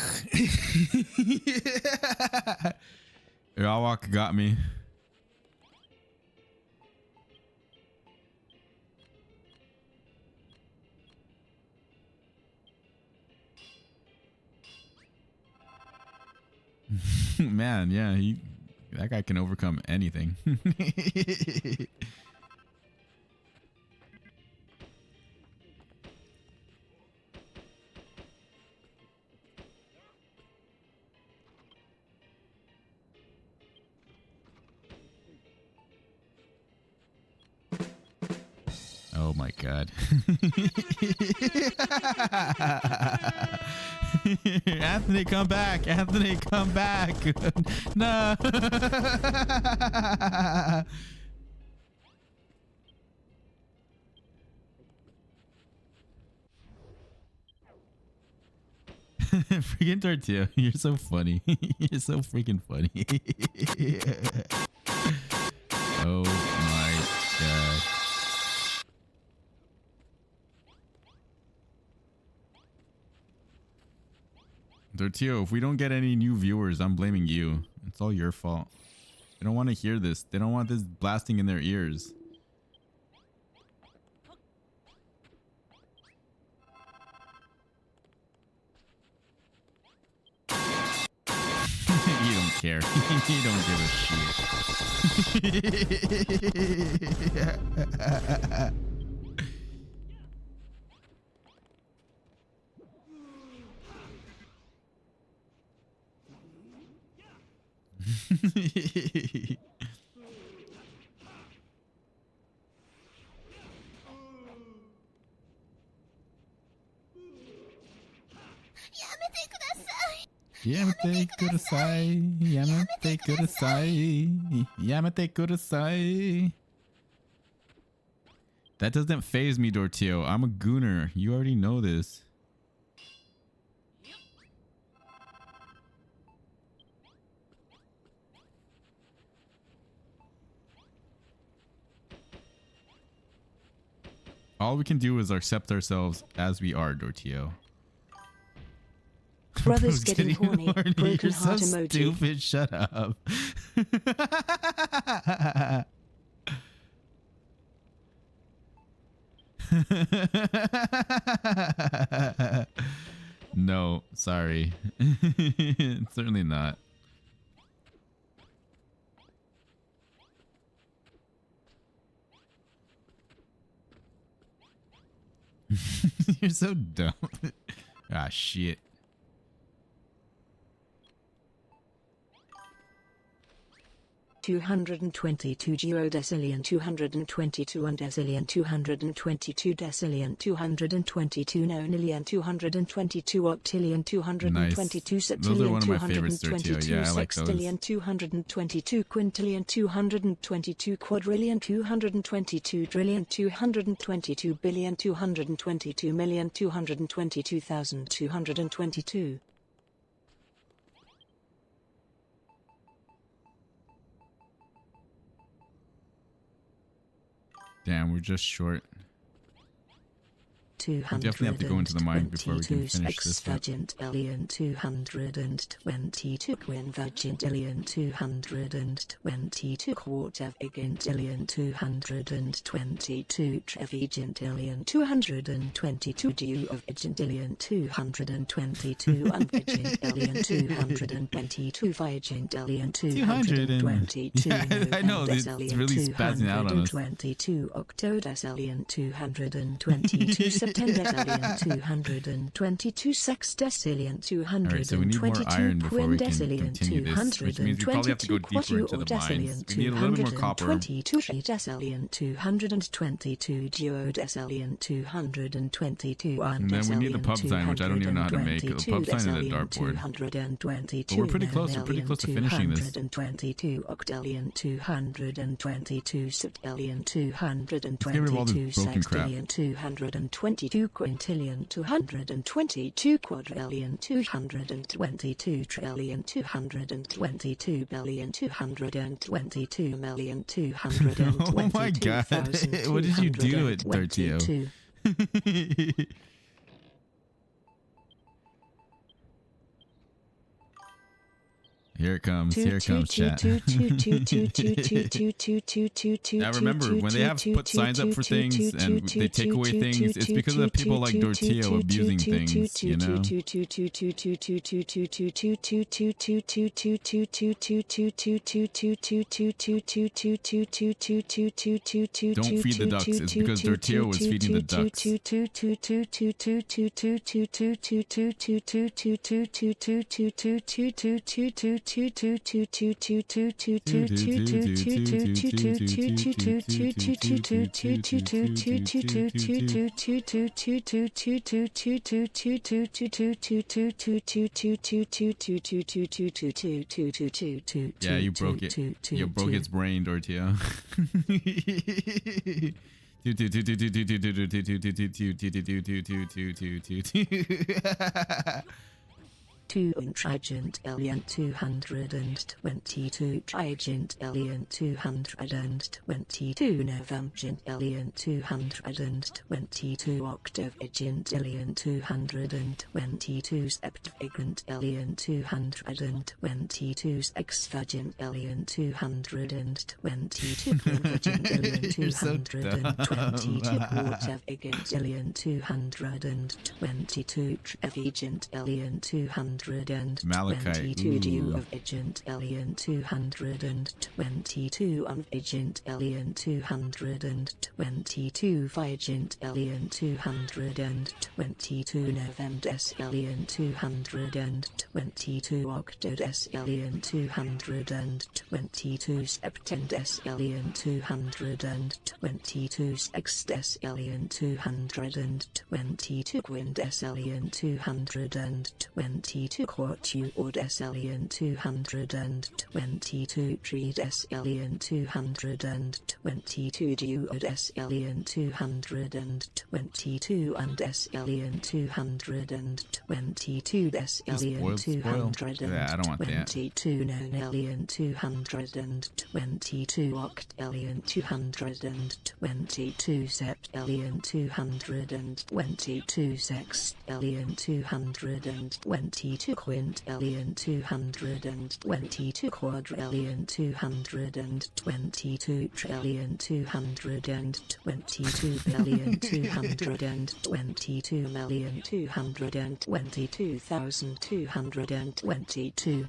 Yawak got me. Man, yeah, that guy can overcome anything. Oh my god. Anthony, come back. Anthony, come back. No. Freaking Tortilla, you're so funny. You're so freaking funny. Oh my god. Tortilla, if we don't get any new viewers, I'm blaming you. It's all your fault. They don't want to hear this. They don't want this blasting in their ears. You don't care. You don't give a shit. Yamete kudasai. Yamete kudasai. Yamete kudasai. That doesn't phase me, Dortio. I'm a gooner. You already know this. All we can do is accept ourselves as we are, Dortio. Brothers getting horny. Broken You're heart so emoji. stupid. Shut up. No, sorry. Certainly not. You're so dumb. Ah, shit. 222 geodecillion 222 undecillion 222 decillion 222 nonillion 222 octillion 222 Those are septillion one of my favorites, 222 Sertio. Yeah, I like those. sextillion 222 quintillion 222 quadrillion 222 trillion 222 billion 222 million 222,222. Damn, we're just short. We 222 definitely have to go into the mine before we can finish this up. Exvagintillion 222 quinvagintillion 222 quartavigintillion 222 trevigintillion 222 duovigintillion 222 unvigintillion 222 vigintillion 222 Yeah, I know, it's really spazzing out on us. 222 octodecillion 222 septendecillion 222 sexdecillion 222 Alright, so we need more iron before we can continue this, which means we probably have to go deeper into the mines. We need a little more copper. 222 decillion 222 duodecillion 222 And then we need the pub sign, which I don't even know how to make. The pub sign and the dartboard. But we're pretty close. We're pretty close to finishing this. 222 octillion 222 septillion 222 Let's get rid of all this broken crap. sextillion 222 quintillion 222 quadrillion 222 trillion 222 billion 222 million 222 Oh my god. What did you do to it, Dartio? Here it comes, chat. Now remember, when they have put signs up for things and they take away things, it's because of people like Dortio abusing things, you know? Don't feed the ducks, it's because Dortio was feeding the ducks. Yeah, you broke it. You broke its brain, Dortio. Two trigintillion 222 trigintillion 222 novemgintillion 222 octavigintillion 222 septvigintillion 222 sexvagintillion 222 quinvagintillion 222 quartavigintillion 222 trevigintillion 222 Malachite. duovigintillion 222 unvigintillion 222 vigintillion 222 novemdecillion 222 octodecillion 222 septendecillion 222 sexdecillion 222 quindecillion 222 quartuordecillion 222 tridecillion 222 duodecillion 222 undecillion 222 decillion 222 Yeah, I don't want that. nonillion 222 octillion 222 septillion 222 sextillion 222 quintillion 222 quadrillion 222 trillion 222 billion 222 million 222,222.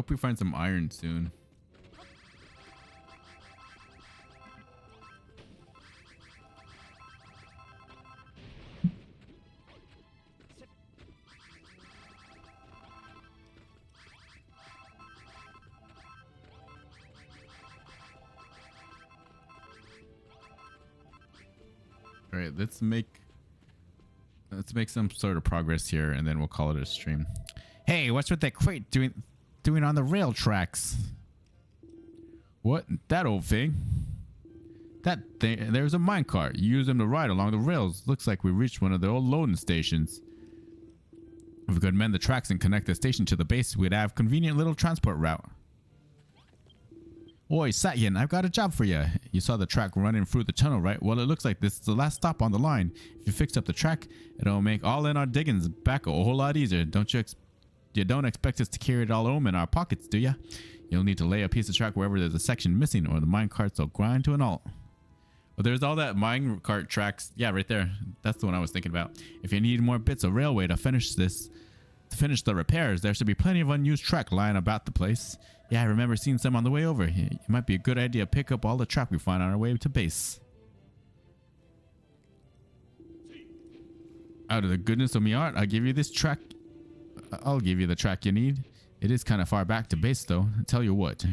hope we find some iron soon. All right, let's make some sort of progress here, and then we'll call it a stream. Hey, what's with that crate doing on the rail tracks? What? That old thing? That thing? There's a minecart. You use them to ride along the rails. Looks like we reached one of the old loading stations. If we could mend the tracks and connect the station to the base, we'd have a convenient little transport route. Oi, Satyan, I've got a job for you. You saw the track running through the tunnel, right? Well, it looks like this is the last stop on the line. If you fix up the track, it'll make all in our diggings back a whole lot easier. You don't expect us to carry it all home in our pockets, do ya? You'll need to lay a piece of track wherever there's a section missing, or the mine carts will grind to an halt. Well, there's all that mine cart tracks. Yeah, right there. That's the one I was thinking about. If you need more bits of railway to finish the repairs, there should be plenty of unused track lying about the place. Yeah, I remember seeing some on the way over. It might be a good idea to pick up all the track we find on our way to base. Out of the goodness of me heart, I'll give you this track. I'll give you the track you need. It is kind of far back to base, though. I tell you what,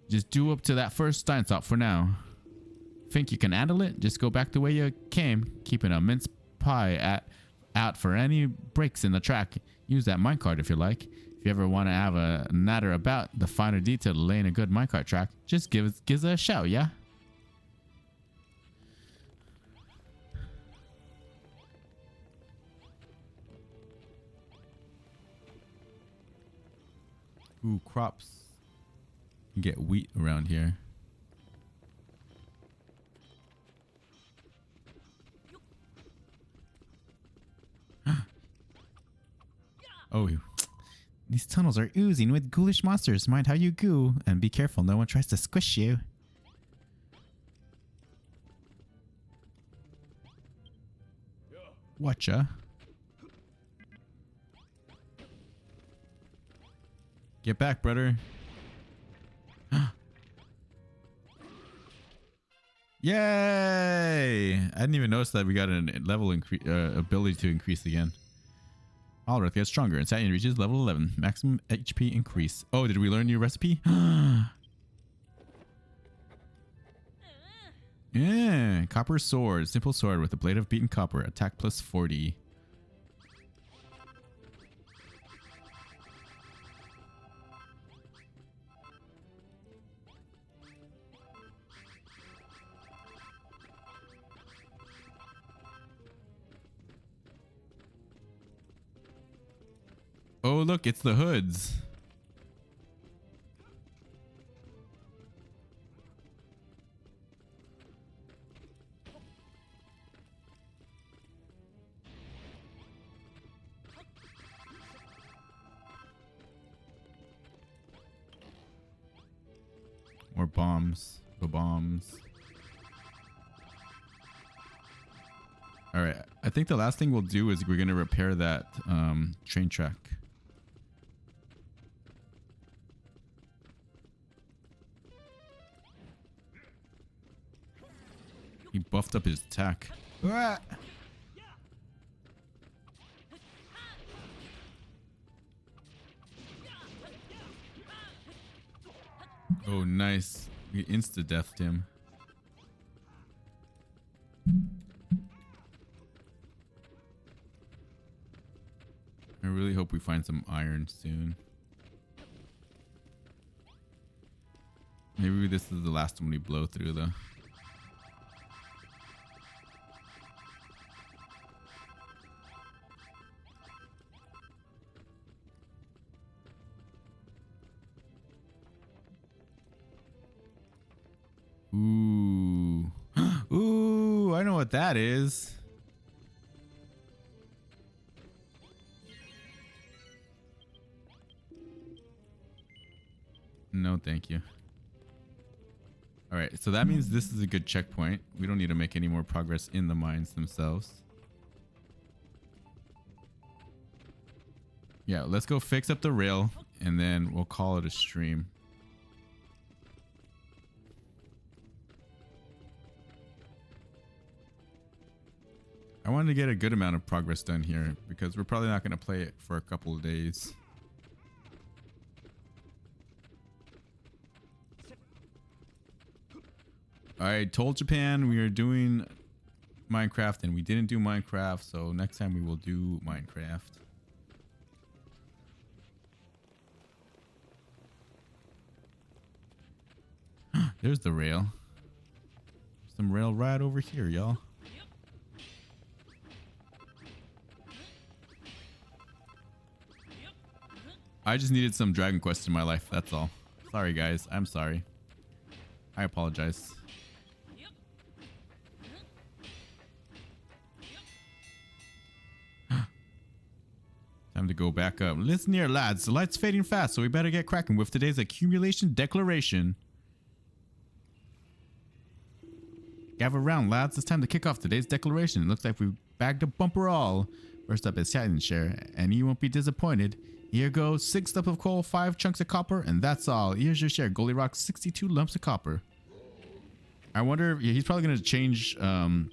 just do up to that first Stein stop for now. Think you can handle it? Just go back the way you came, keeping a mince pie out for any breaks in the track. Use that minecart if you like. If you ever want to have a natter about the finer detail of laying a good minecart track, just give us a shout, yeah? Ooh, crops. You can get wheat around here. Oh, these tunnels are oozing with ghoulish monsters. Mind how you goo, and be careful no one tries to squish you. Watcha. Get back, brother. Yay! I didn't even notice that we got a level ability to increase again. Alright, gets stronger and Satyan reaches level 11. Maximum HP increase. Oh, did we learn a new recipe? Yeah, copper sword. Simple sword with a blade of beaten copper. Attack plus 40. Oh, look, it's the hoods. Or bombs. The bombs. All right. I think the last thing we'll do is we're going to repair that train track. He buffed up his attack. Ah! Oh, nice. We insta-deathed him. I really hope we find some iron soon. Maybe this is the last one we blow through, though. Ooh. Ooh, I know what that is. No, thank you. All right, so that means this is a good checkpoint. We don't need to make any more progress in the mines themselves. Yeah, let's go fix up the rail and then we'll call it a stream. I wanted to get a good amount of progress done here because we're probably not going to play it for a couple of days. I told Japan we are doing Minecraft and we didn't do Minecraft, so next time we will do Minecraft. There's the rail. Some rail right over here, y'all. I just needed some Dragon Quest in my life, that's all. Sorry guys, I'm sorry. I apologize. Time to go back up. Listen here, lads. The light's fading fast, so we better get cracking with today's accumulation declaration. Gather around, lads. It's time to kick off today's declaration. It looks like we've bagged a bumper all. First up is Titan's share, and you won't be disappointed. Here goes 6 lumps of coal, 5 chunks of copper, and that's all. Here's your share. Goldie Rock, 62 lumps of copper. I wonder if he's probably going to change. Maybe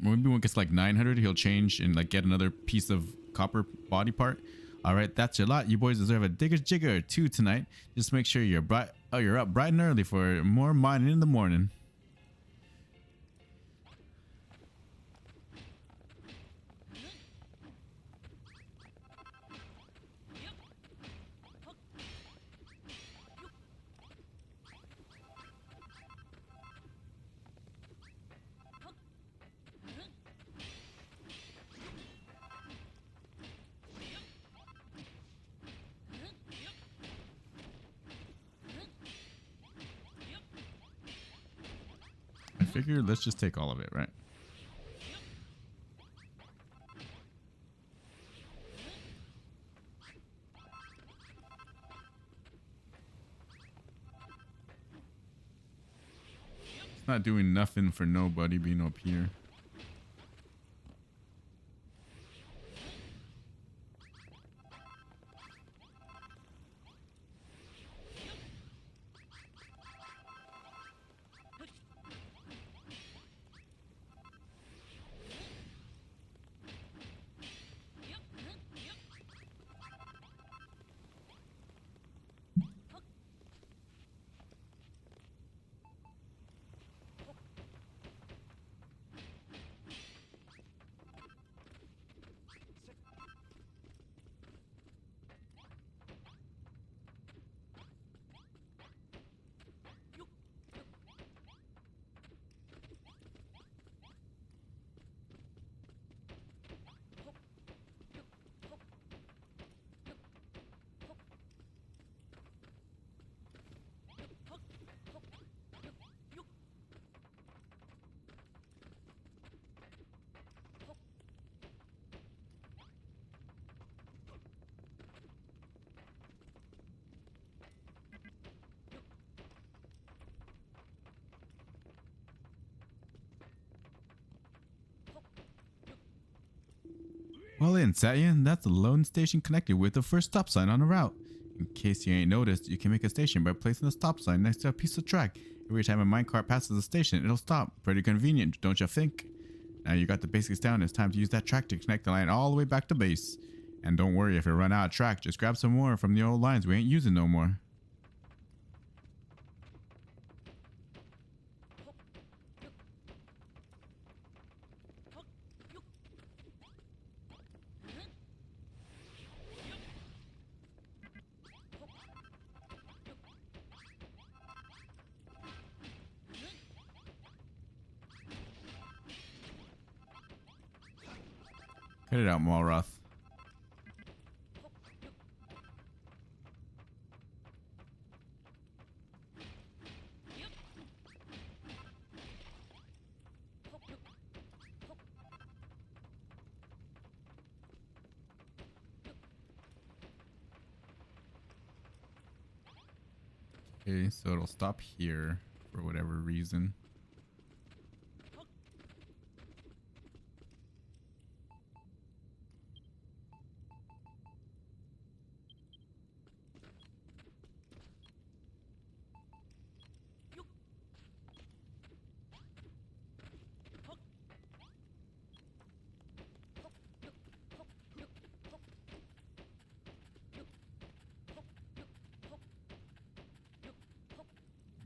when it gets like 900, he'll change and like get another piece of copper body part. All right, that's your lot. You boys deserve a digger's jigger or 2 tonight. Just make sure you're bright. Oh, you're up bright and early for more mining in the morning. I figured let's just take all of it, right? It's not doing nothing for nobody being up here. Well in, Satyan, that's the loading station connected with the first stop sign on the route. In case you ain't noticed, you can make a station by placing a stop sign next to a piece of track. Every time a minecart passes the station, it'll stop. Pretty convenient, don't you think? Now you got the basics down, it's time to use that track to connect the line all the way back to base. And don't worry if you run out of track, just grab some more from the old lines we ain't using no more. Cut it out, Malroth. Okay, so it'll stop here for whatever reason.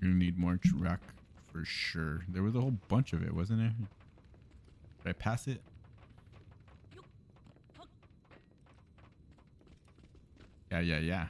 gonna need more track for sure. There was a whole bunch of it, wasn't there? Did I pass it? Yeah.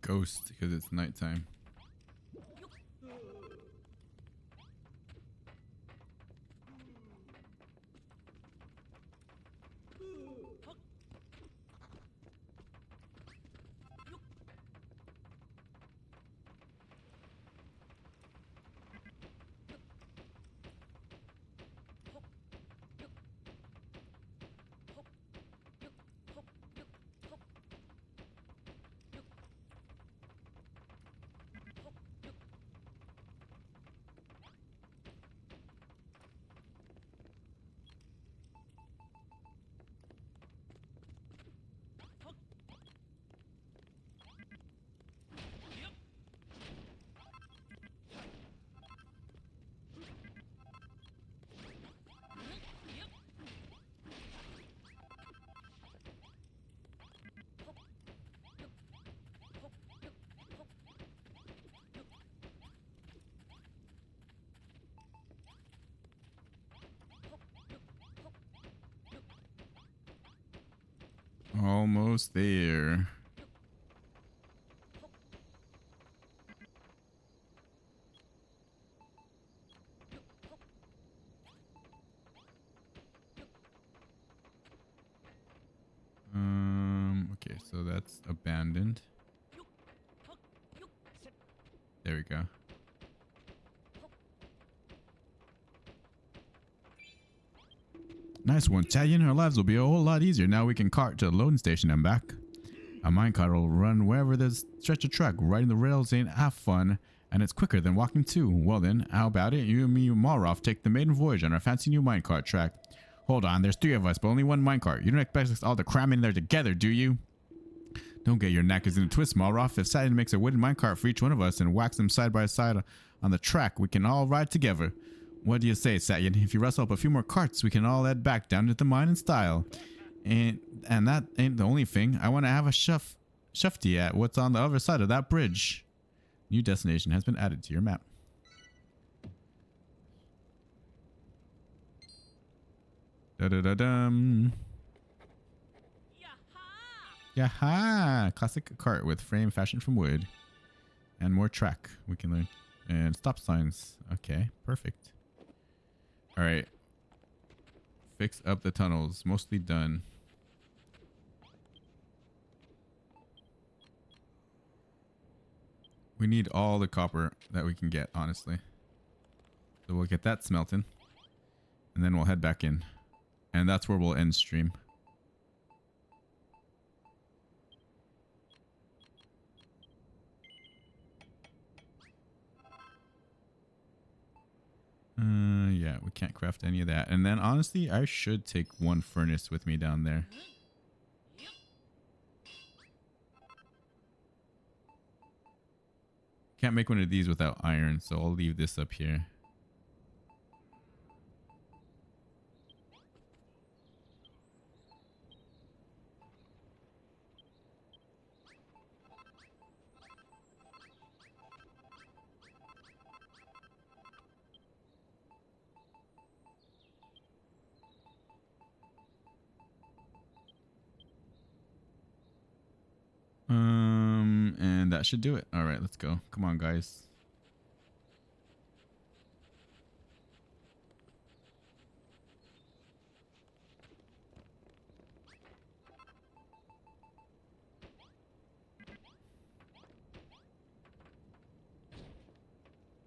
Ghost because it's nighttime. Almost there. Okay, so that's abandoned. There we go. Nice one, Italian. Our lives will be a whole lot easier now we can cart to the loading station and back. A minecart will run wherever there's a stretch of track. Riding the rails ain't half fun, and it's quicker than walking too. Well then, how about it? You and me and Malroth take the maiden voyage on our fancy new minecart track. Hold on, there's 3 of us, but only 1 minecart. You don't expect us all to cram in there together, do you? Don't get your knackers in a twist, Malroth. If Saturn makes a wooden minecart for each one of us and whacks them side by side on the track, we can all ride together. What do you say, Satyan? If you rustle up a few more carts, we can all head back down to the mine in style. And that ain't the only thing. I want to have a shufty at what's on the other side of that bridge. New destination has been added to your map. Da-da-da-dum. Yaha! Classic cart with frame fashioned from wood. And more track we can learn. And stop signs. Okay, perfect. Alright. Fix up the tunnels. Mostly done. We need all the copper that we can get, honestly. So we'll get that smelting. And then we'll head back in. And that's where we'll end stream. Yeah, we can't craft any of that. And then honestly, I should take 1 furnace with me down there. Can't make one of these without iron, so I'll leave this up here. That should do it. All right, let's go. Come on, guys.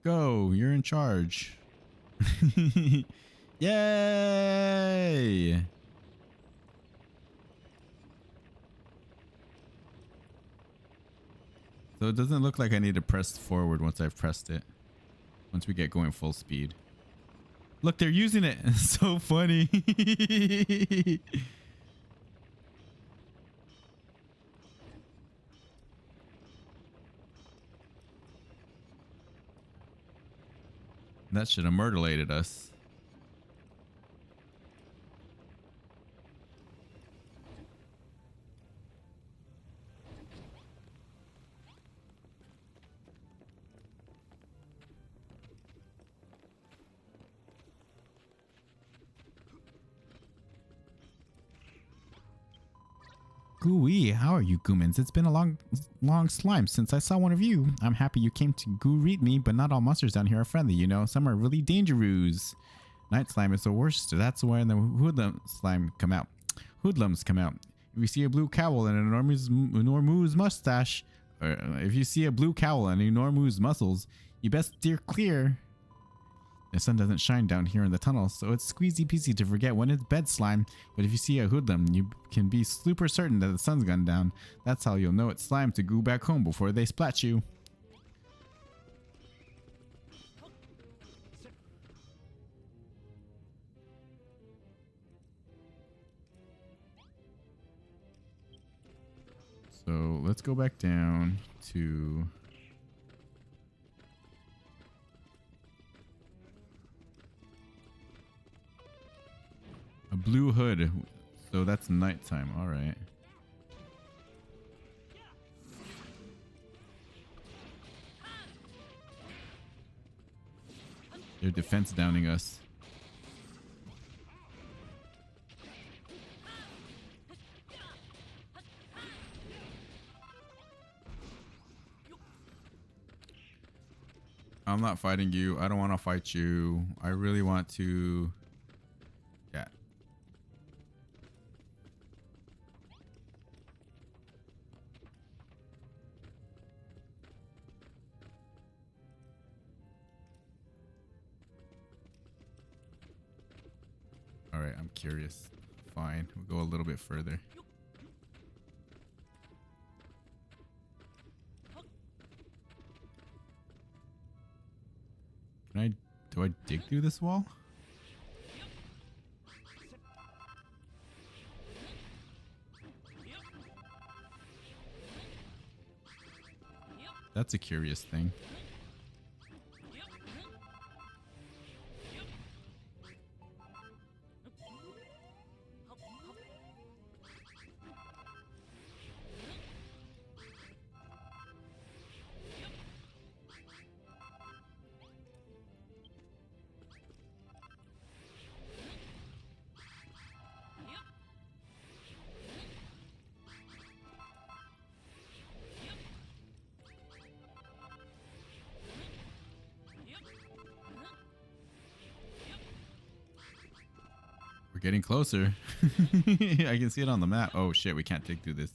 Go, you're in charge. Yay! So it doesn't look like I need to press forward once I've pressed it. Once we get going full speed. Look, they're using it. It's so funny. That should have murderlated us. Gooey, how are you, Goomans? It's been a long slime since I saw one of you. I'm happy you came to greet me, but not all monsters down here are friendly, you know. Some are really dangerous. Night slime is the worst. That's when the hoodlums come out. If you see a blue cowl and an enormous mustache, or if you see a blue cowl and enormous muscles, you best steer clear. The sun doesn't shine down here in the tunnel, so it's squeezy peasy to forget when it's bed slime. But if you see a hoodlum, you can be super certain that the sun's gone down. That's how you'll know it's slime to go back home before they splat you. So let's go back down to... a blue hood. So that's nighttime. All right. They're defense downing us. I'm not fighting you. I don't want to fight you. I really want to... yeah. All right, I'm curious. Fine, we'll go a little bit further. Do I dig through this wall? That's a curious thing. We're getting closer. I can see it on the map. Oh shit, we can't dig through this.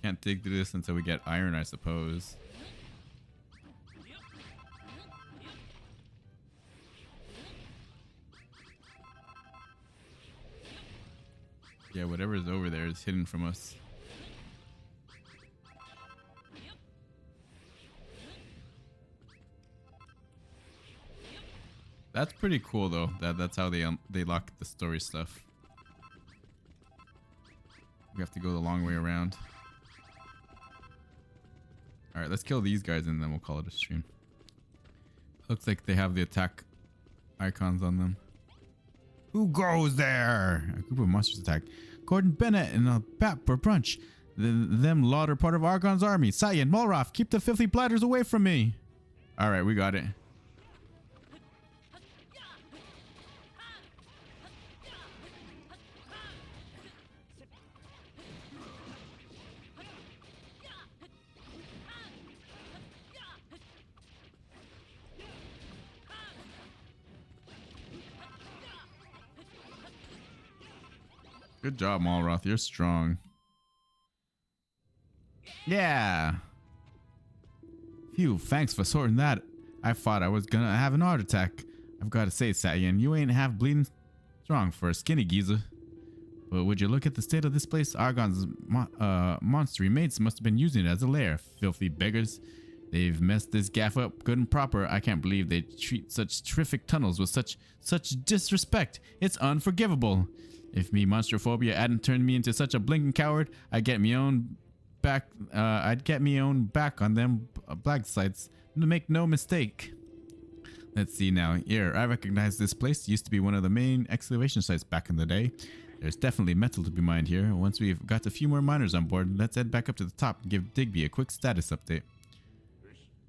Can't dig through this until we get iron, I suppose. Yeah, whatever's over there is hidden from us. That's pretty cool though. That's how they lock the story stuff. We have to go the long way around. All right, let's kill these guys and then we'll call it a stream. Looks like they have the attack icons on them. Who goes there? A group of monsters attack. Gordon Bennett and a bat for brunch. Them lot are part of Argon's army. Cyan, Mulroth, keep the filthy bladders away from me. All right, we got it. Good job, Malroth. You're strong. Yeah. Phew, thanks for sorting that. I thought I was gonna have an heart attack. I've got to say, Satyan, you ain't half bleeding strong for a skinny geezer. But would you look at the state of this place? Argon's monstery mates must have been using it as a lair. Filthy beggars. They've messed this gaff up good and proper. I can't believe they treat such terrific tunnels with such disrespect. It's unforgivable. If me monstrophobia hadn't turned me into such a blinking coward, I'd get me own back on them black sites. Make no mistake. Let's see now. Here, I recognize this place. Used to be one of the main excavation sites back in the day. There's definitely metal to be mined here. Once we've got a few more miners on board, let's head back up to the top and give Digby a quick status update.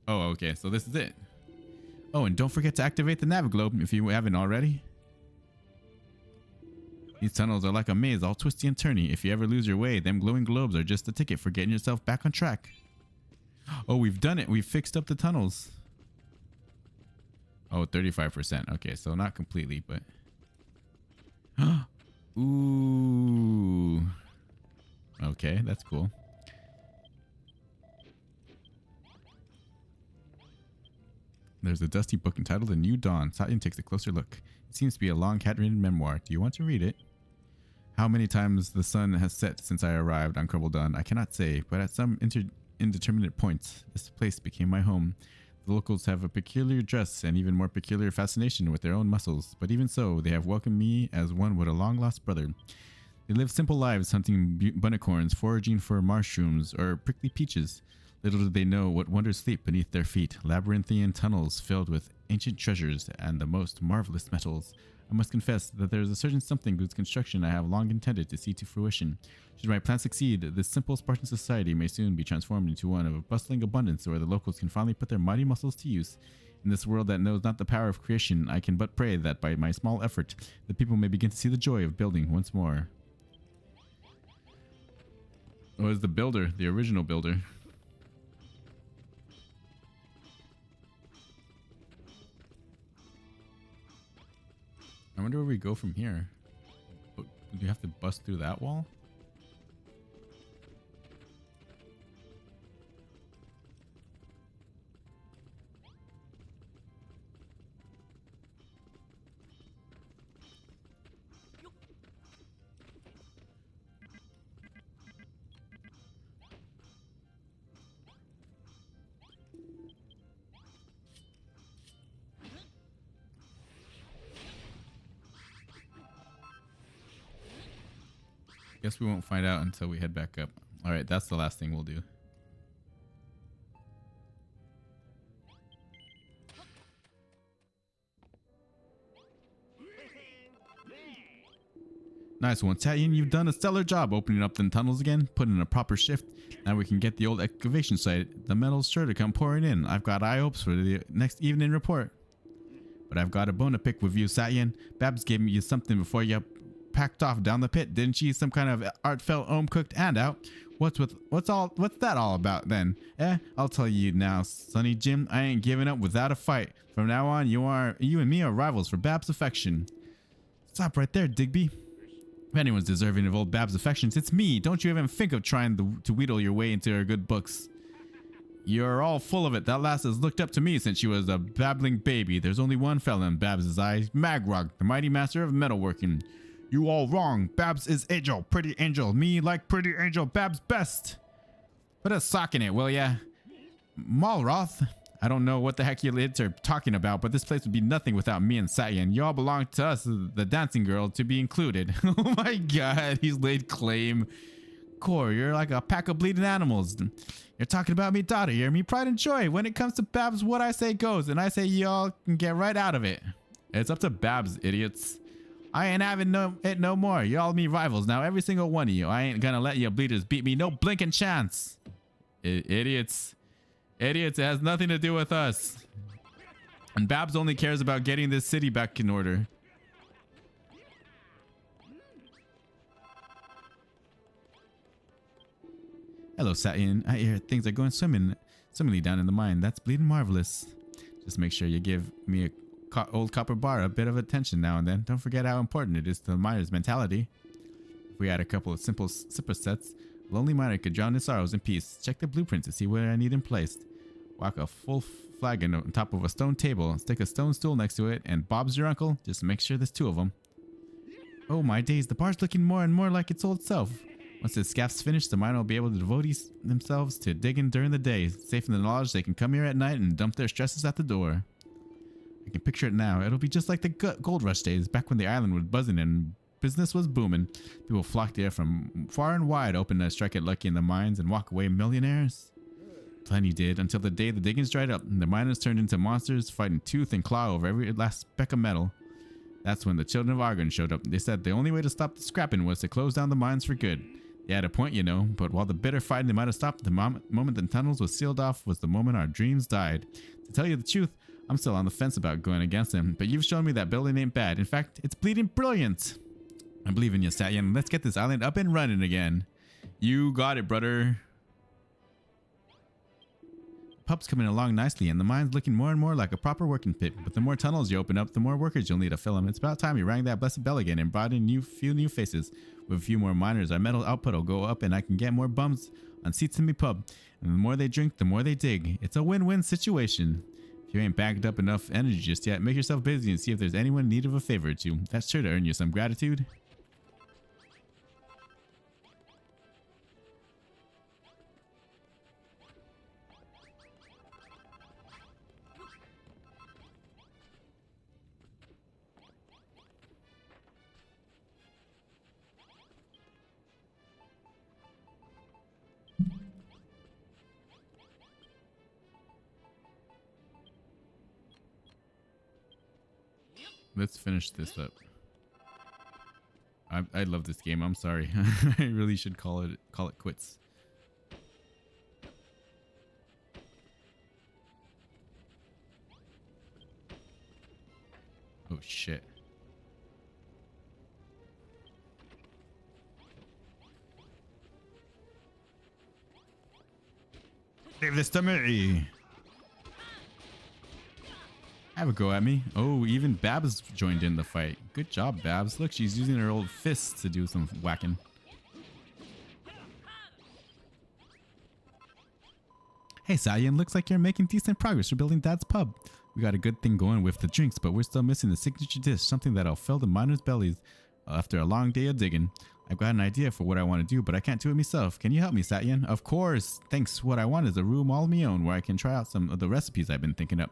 Oh, okay, so this is it. Oh, and don't forget to activate the Naviglobe if you haven't already. These tunnels are like a maze, all twisty and turny. If you ever lose your way, them glowing globes are just a ticket for getting yourself back on track. Oh, we've done it. We've fixed up the tunnels. Oh, 35%. Okay, so not completely, but... Ooh. Okay, that's cool. There's a dusty book entitled A New Dawn. Satyan takes a closer look. It seems to be a long handwritten memoir. Do you want to read it? How many times the sun has set since I arrived on Crumble Dawn, I cannot say, but at some indeterminate point, this place became my home. The locals have a peculiar dress and even more peculiar fascination with their own muscles, but even so, they have welcomed me as one would a long-lost brother. They live simple lives hunting bunnicorns, foraging for mushrooms, or prickly peaches. Little do they know what wonders sleep beneath their feet, labyrinthian tunnels filled with ancient treasures and the most marvelous metals. I must confess that there is a certain something whose construction I have long intended to see to fruition. Should my plan succeed, this simple Spartan society may soon be transformed into one of a bustling abundance where the locals can finally put their mighty muscles to use. In this world that knows not the power of creation, I can but pray that by my small effort, the people may begin to see the joy of building once more. Oh, it's the builder, the original builder. I wonder where we go from here. Do you have to bust through that wall? Guess we won't find out until we head back up. All right, that's the last thing we'll do. Nice one, Satyan. You've done a stellar job opening up them tunnels again, putting in a proper shift. Now we can get the old excavation site. The metal's sure to come pouring in. I've got high hopes for the next evening report. But I've got a bone to pick with you, Satyan. Babs gave me something before you packed off down the pit, didn't she? Some kind of heartfelt home-cooked handout. What's that all about then? I'll tell you now, Sonny Jim. I ain't giving up without a fight. From now on, you and me are rivals for Babs' affection. Stop right there, Digby. If anyone's deserving of old Babs' affections, it's me. Don't you even think of trying to wheedle your way into her good books. You're all full of it. That lass has looked up to me since she was a babbling baby. There's only one fella in Babs' eyes, Magrog, the mighty master of metalworking. You all wrong. Babs is Angel, pretty Angel. Me like pretty Angel, Babs best. Put a sock in it, will ya? Malroth, I don't know what the heck you lids are talking about, but this place would be nothing without me and Satyan. You all belong to us, the dancing girl, to be included. Oh my god, he's laid claim. Core, you're like a pack of bleeding animals. You're talking about me, daughter. You're me pride and joy. When it comes to Babs, what I say goes, and I say y'all can get right out of it. It's up to Babs, idiots. I ain't having it no more. Y'all me rivals now, every single one of you. I ain't gonna let you bleeders beat me. No blinking chance. Idiots. Idiots, it has nothing to do with us. And Babs only cares about getting this city back in order. Hello, Satyan. I hear things are going swimmingly down in the mine. That's bleeding marvelous. Just make sure you give me a old copper bar a bit of attention now and then. Don't forget how important it is to the miner's mentality. If we had a couple of simple zipper sets, a lonely miner could drown his sorrows in peace. Check the blueprint to see where I need him placed. Whack a full flagon on top of a stone table, stick a stone stool next to it, and Bob's your uncle. Just make sure there's 2 of them. Oh my days, the bar's looking more and more like its old self. Once the scaff's finished, the miner will be able to devote themselves to digging during the day, safe in the knowledge they can come here at night and dump their stresses at the door. I can picture it now. It'll be just like the gold rush days, back when the island was buzzing and business was booming. People flocked here from far and wide, hoping to strike it lucky in the mines and walk away millionaires. Plenty did, until the day the diggings dried up and the miners turned into monsters, fighting tooth and claw over every last speck of metal. That's when the children of Argon showed up. They said the only way to stop the scrapping was to close down the mines for good. They had a point, you know, but while the bitter fighting they might have stopped, the moment the tunnels was sealed off was the moment our dreams died. To tell you the truth, I'm still on the fence about going against them, but you've shown me that building ain't bad. In fact, it's bleeding brilliant. I believe in you, Satyan. Let's get this island up and running again. You got it, brother. Pub's coming along nicely, and the mine's looking more and more like a proper working pit. But the more tunnels you open up, the more workers you'll need to fill them. It's about time you rang that blessed bell again and brought in few new faces. With a few more miners, our metal output will go up, and I can get more bums on seats in me pub. And the more they drink, the more they dig. It's a win-win situation. If you ain't bagged up enough energy just yet, make yourself busy and see if there's anyone in need of a favor or two. That's sure to earn you some gratitude. Let's finish this up. I love this game. I'm sorry. I really should call it quits. Oh shit. Leave this to me. Have a go at me. Oh, even Babs joined in the fight. Good job, Babs. Look, she's using her old fists to do some whacking. Hey, Sayan, looks like you're making decent progress for building Dad's pub. We got a good thing going with the drinks, but we're still missing the signature dish, something that'll fill the miners' bellies after a long day of digging. I've got an idea for what I want to do, but I can't do it myself. Can you help me, Satyan? Of course. Thanks. What I want is a room all my own where I can try out some of the recipes I've been thinking up.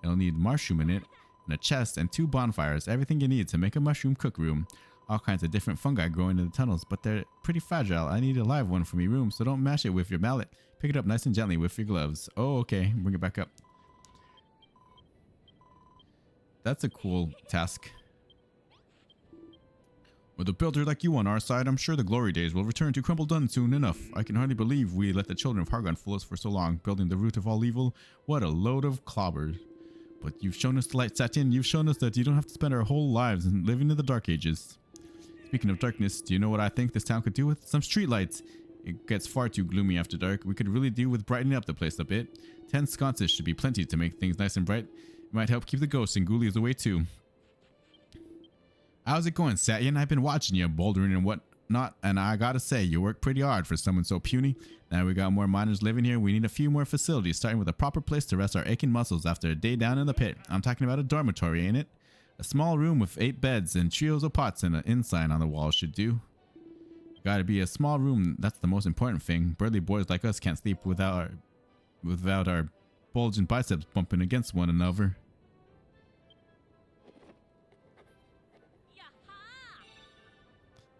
It'll need mushroom in it, and a chest, and 2 bonfires. Everything you need to make a mushroom cook room. All kinds of different fungi growing in the tunnels, but they're pretty fragile. I need a live one for me room, so don't mash it with your mallet. Pick it up nice and gently with your gloves. Oh, okay. Bring it back up. That's a cool task. With a builder like you on our side, I'm sure the glory days will return to Crumble Dun soon enough. I can hardly believe we let the children of Hargon fool us for so long, building the root of all evil. What a load of clobbers. But you've shown us the light, Satyan. You've shown us that you don't have to spend our whole lives living in the dark ages. Speaking of darkness, do you know what I think this town could do with some streetlights? It gets far too gloomy after dark. We could really do with brightening up the place a bit. 10 sconces should be plenty to make things nice and bright. It might help keep the ghosts and ghoulies away too. How's it going, Satyan? I've been watching you bouldering and whatnot, and I gotta say, you work pretty hard for someone so puny. Now we got more miners living here. We need a few more facilities, starting with a proper place to rest our aching muscles after a day down in the pit. I'm talking about a dormitory, ain't it? A small room with 8 beds and trios of pots and an inn sign on the wall should do. Gotta be a small room. That's the most important thing. Burly boys like us can't sleep without our bulging biceps bumping against one another.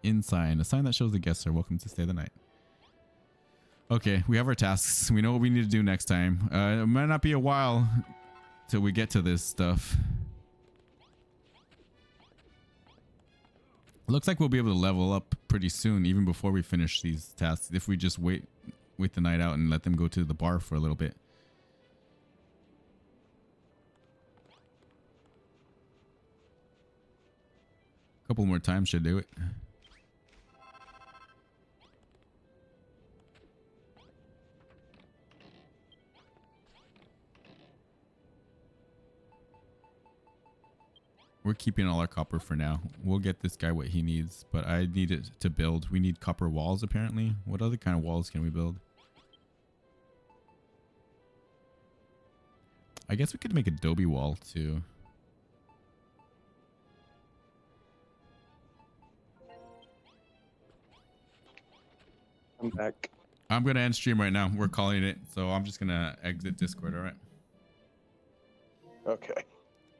Inn sign. A sign that shows the guests are welcome to stay the night. Okay, we have our tasks. We know what we need to do next time. It might not be a while till we get to this stuff. Looks like we'll be able to level up pretty soon, even before we finish these tasks, if we just wait the night out and let them go to the bar for a little bit. A couple more times should do it. We're keeping all our copper for now. We'll get this guy what he needs, but I need it to build. We need copper walls apparently. What other kind of walls can we build? I guess we could make adobe wall too. I'm back. I'm gonna end stream right now. We're calling it, so I'm just gonna exit Discord. All right. Okay.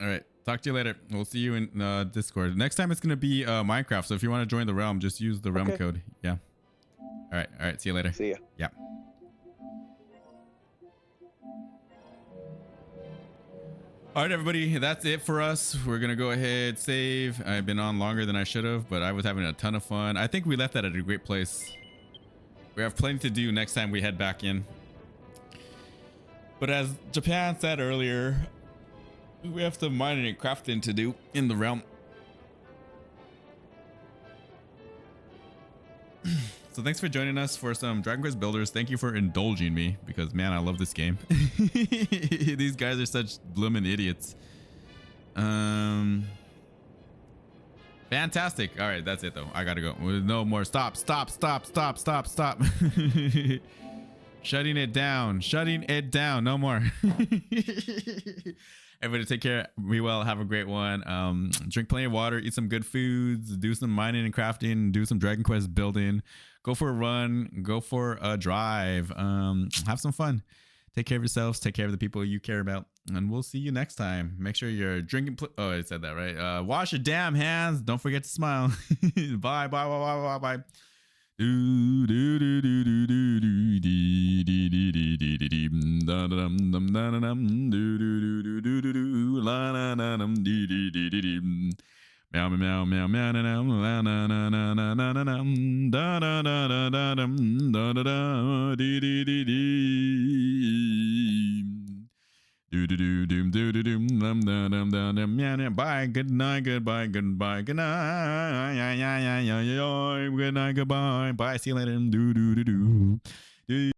All right. Talk to you later. We'll see you in Discord. Next time it's gonna be Minecraft. So if you want to join the realm, just use the realm Okay. code. Yeah. All right. All right. See you later. See ya. Yeah. All right, everybody. That's it for us. We're gonna go ahead save. I've been on longer than I should have, but I was having a ton of fun. I think we left that at a great place. We have plenty to do next time we head back in. But as Japan said earlier, we have some mining and crafting to do in the realm. So thanks for joining us for some Dragon Quest Builders. Thank you for indulging me because, man, I love this game. These guys are such bloomin' idiots. Fantastic. All right, that's it though. I gotta go. No more. Stop. Shutting it down. No more. Everybody take care. Be well. Have a great one. Drink plenty of water. Eat some good foods. Do some mining and crafting. Do some Dragon Quest building. Go for a run. Go for a drive. Have some fun. Take care of yourselves. Take care of the people you care about. And we'll see you next time. Make sure you're drinking. Oh, I said that right. Wash your damn hands. Don't forget to smile. Bye. Bye. Do do do do do do do dee dee dee dee dee dee dee da da dum dum da da dum do do do do do do do la na na dum dee dee dee dee dee meow meow meow meow na na la na na na na na na dum da da da da da dum da da da dee dee dee dee do do do doom do do doom dum dum dum dum dum yeah. Bye. Good night. Goodbye. Good night. Good night. Goodbye. Bye. See you later. Do do do do.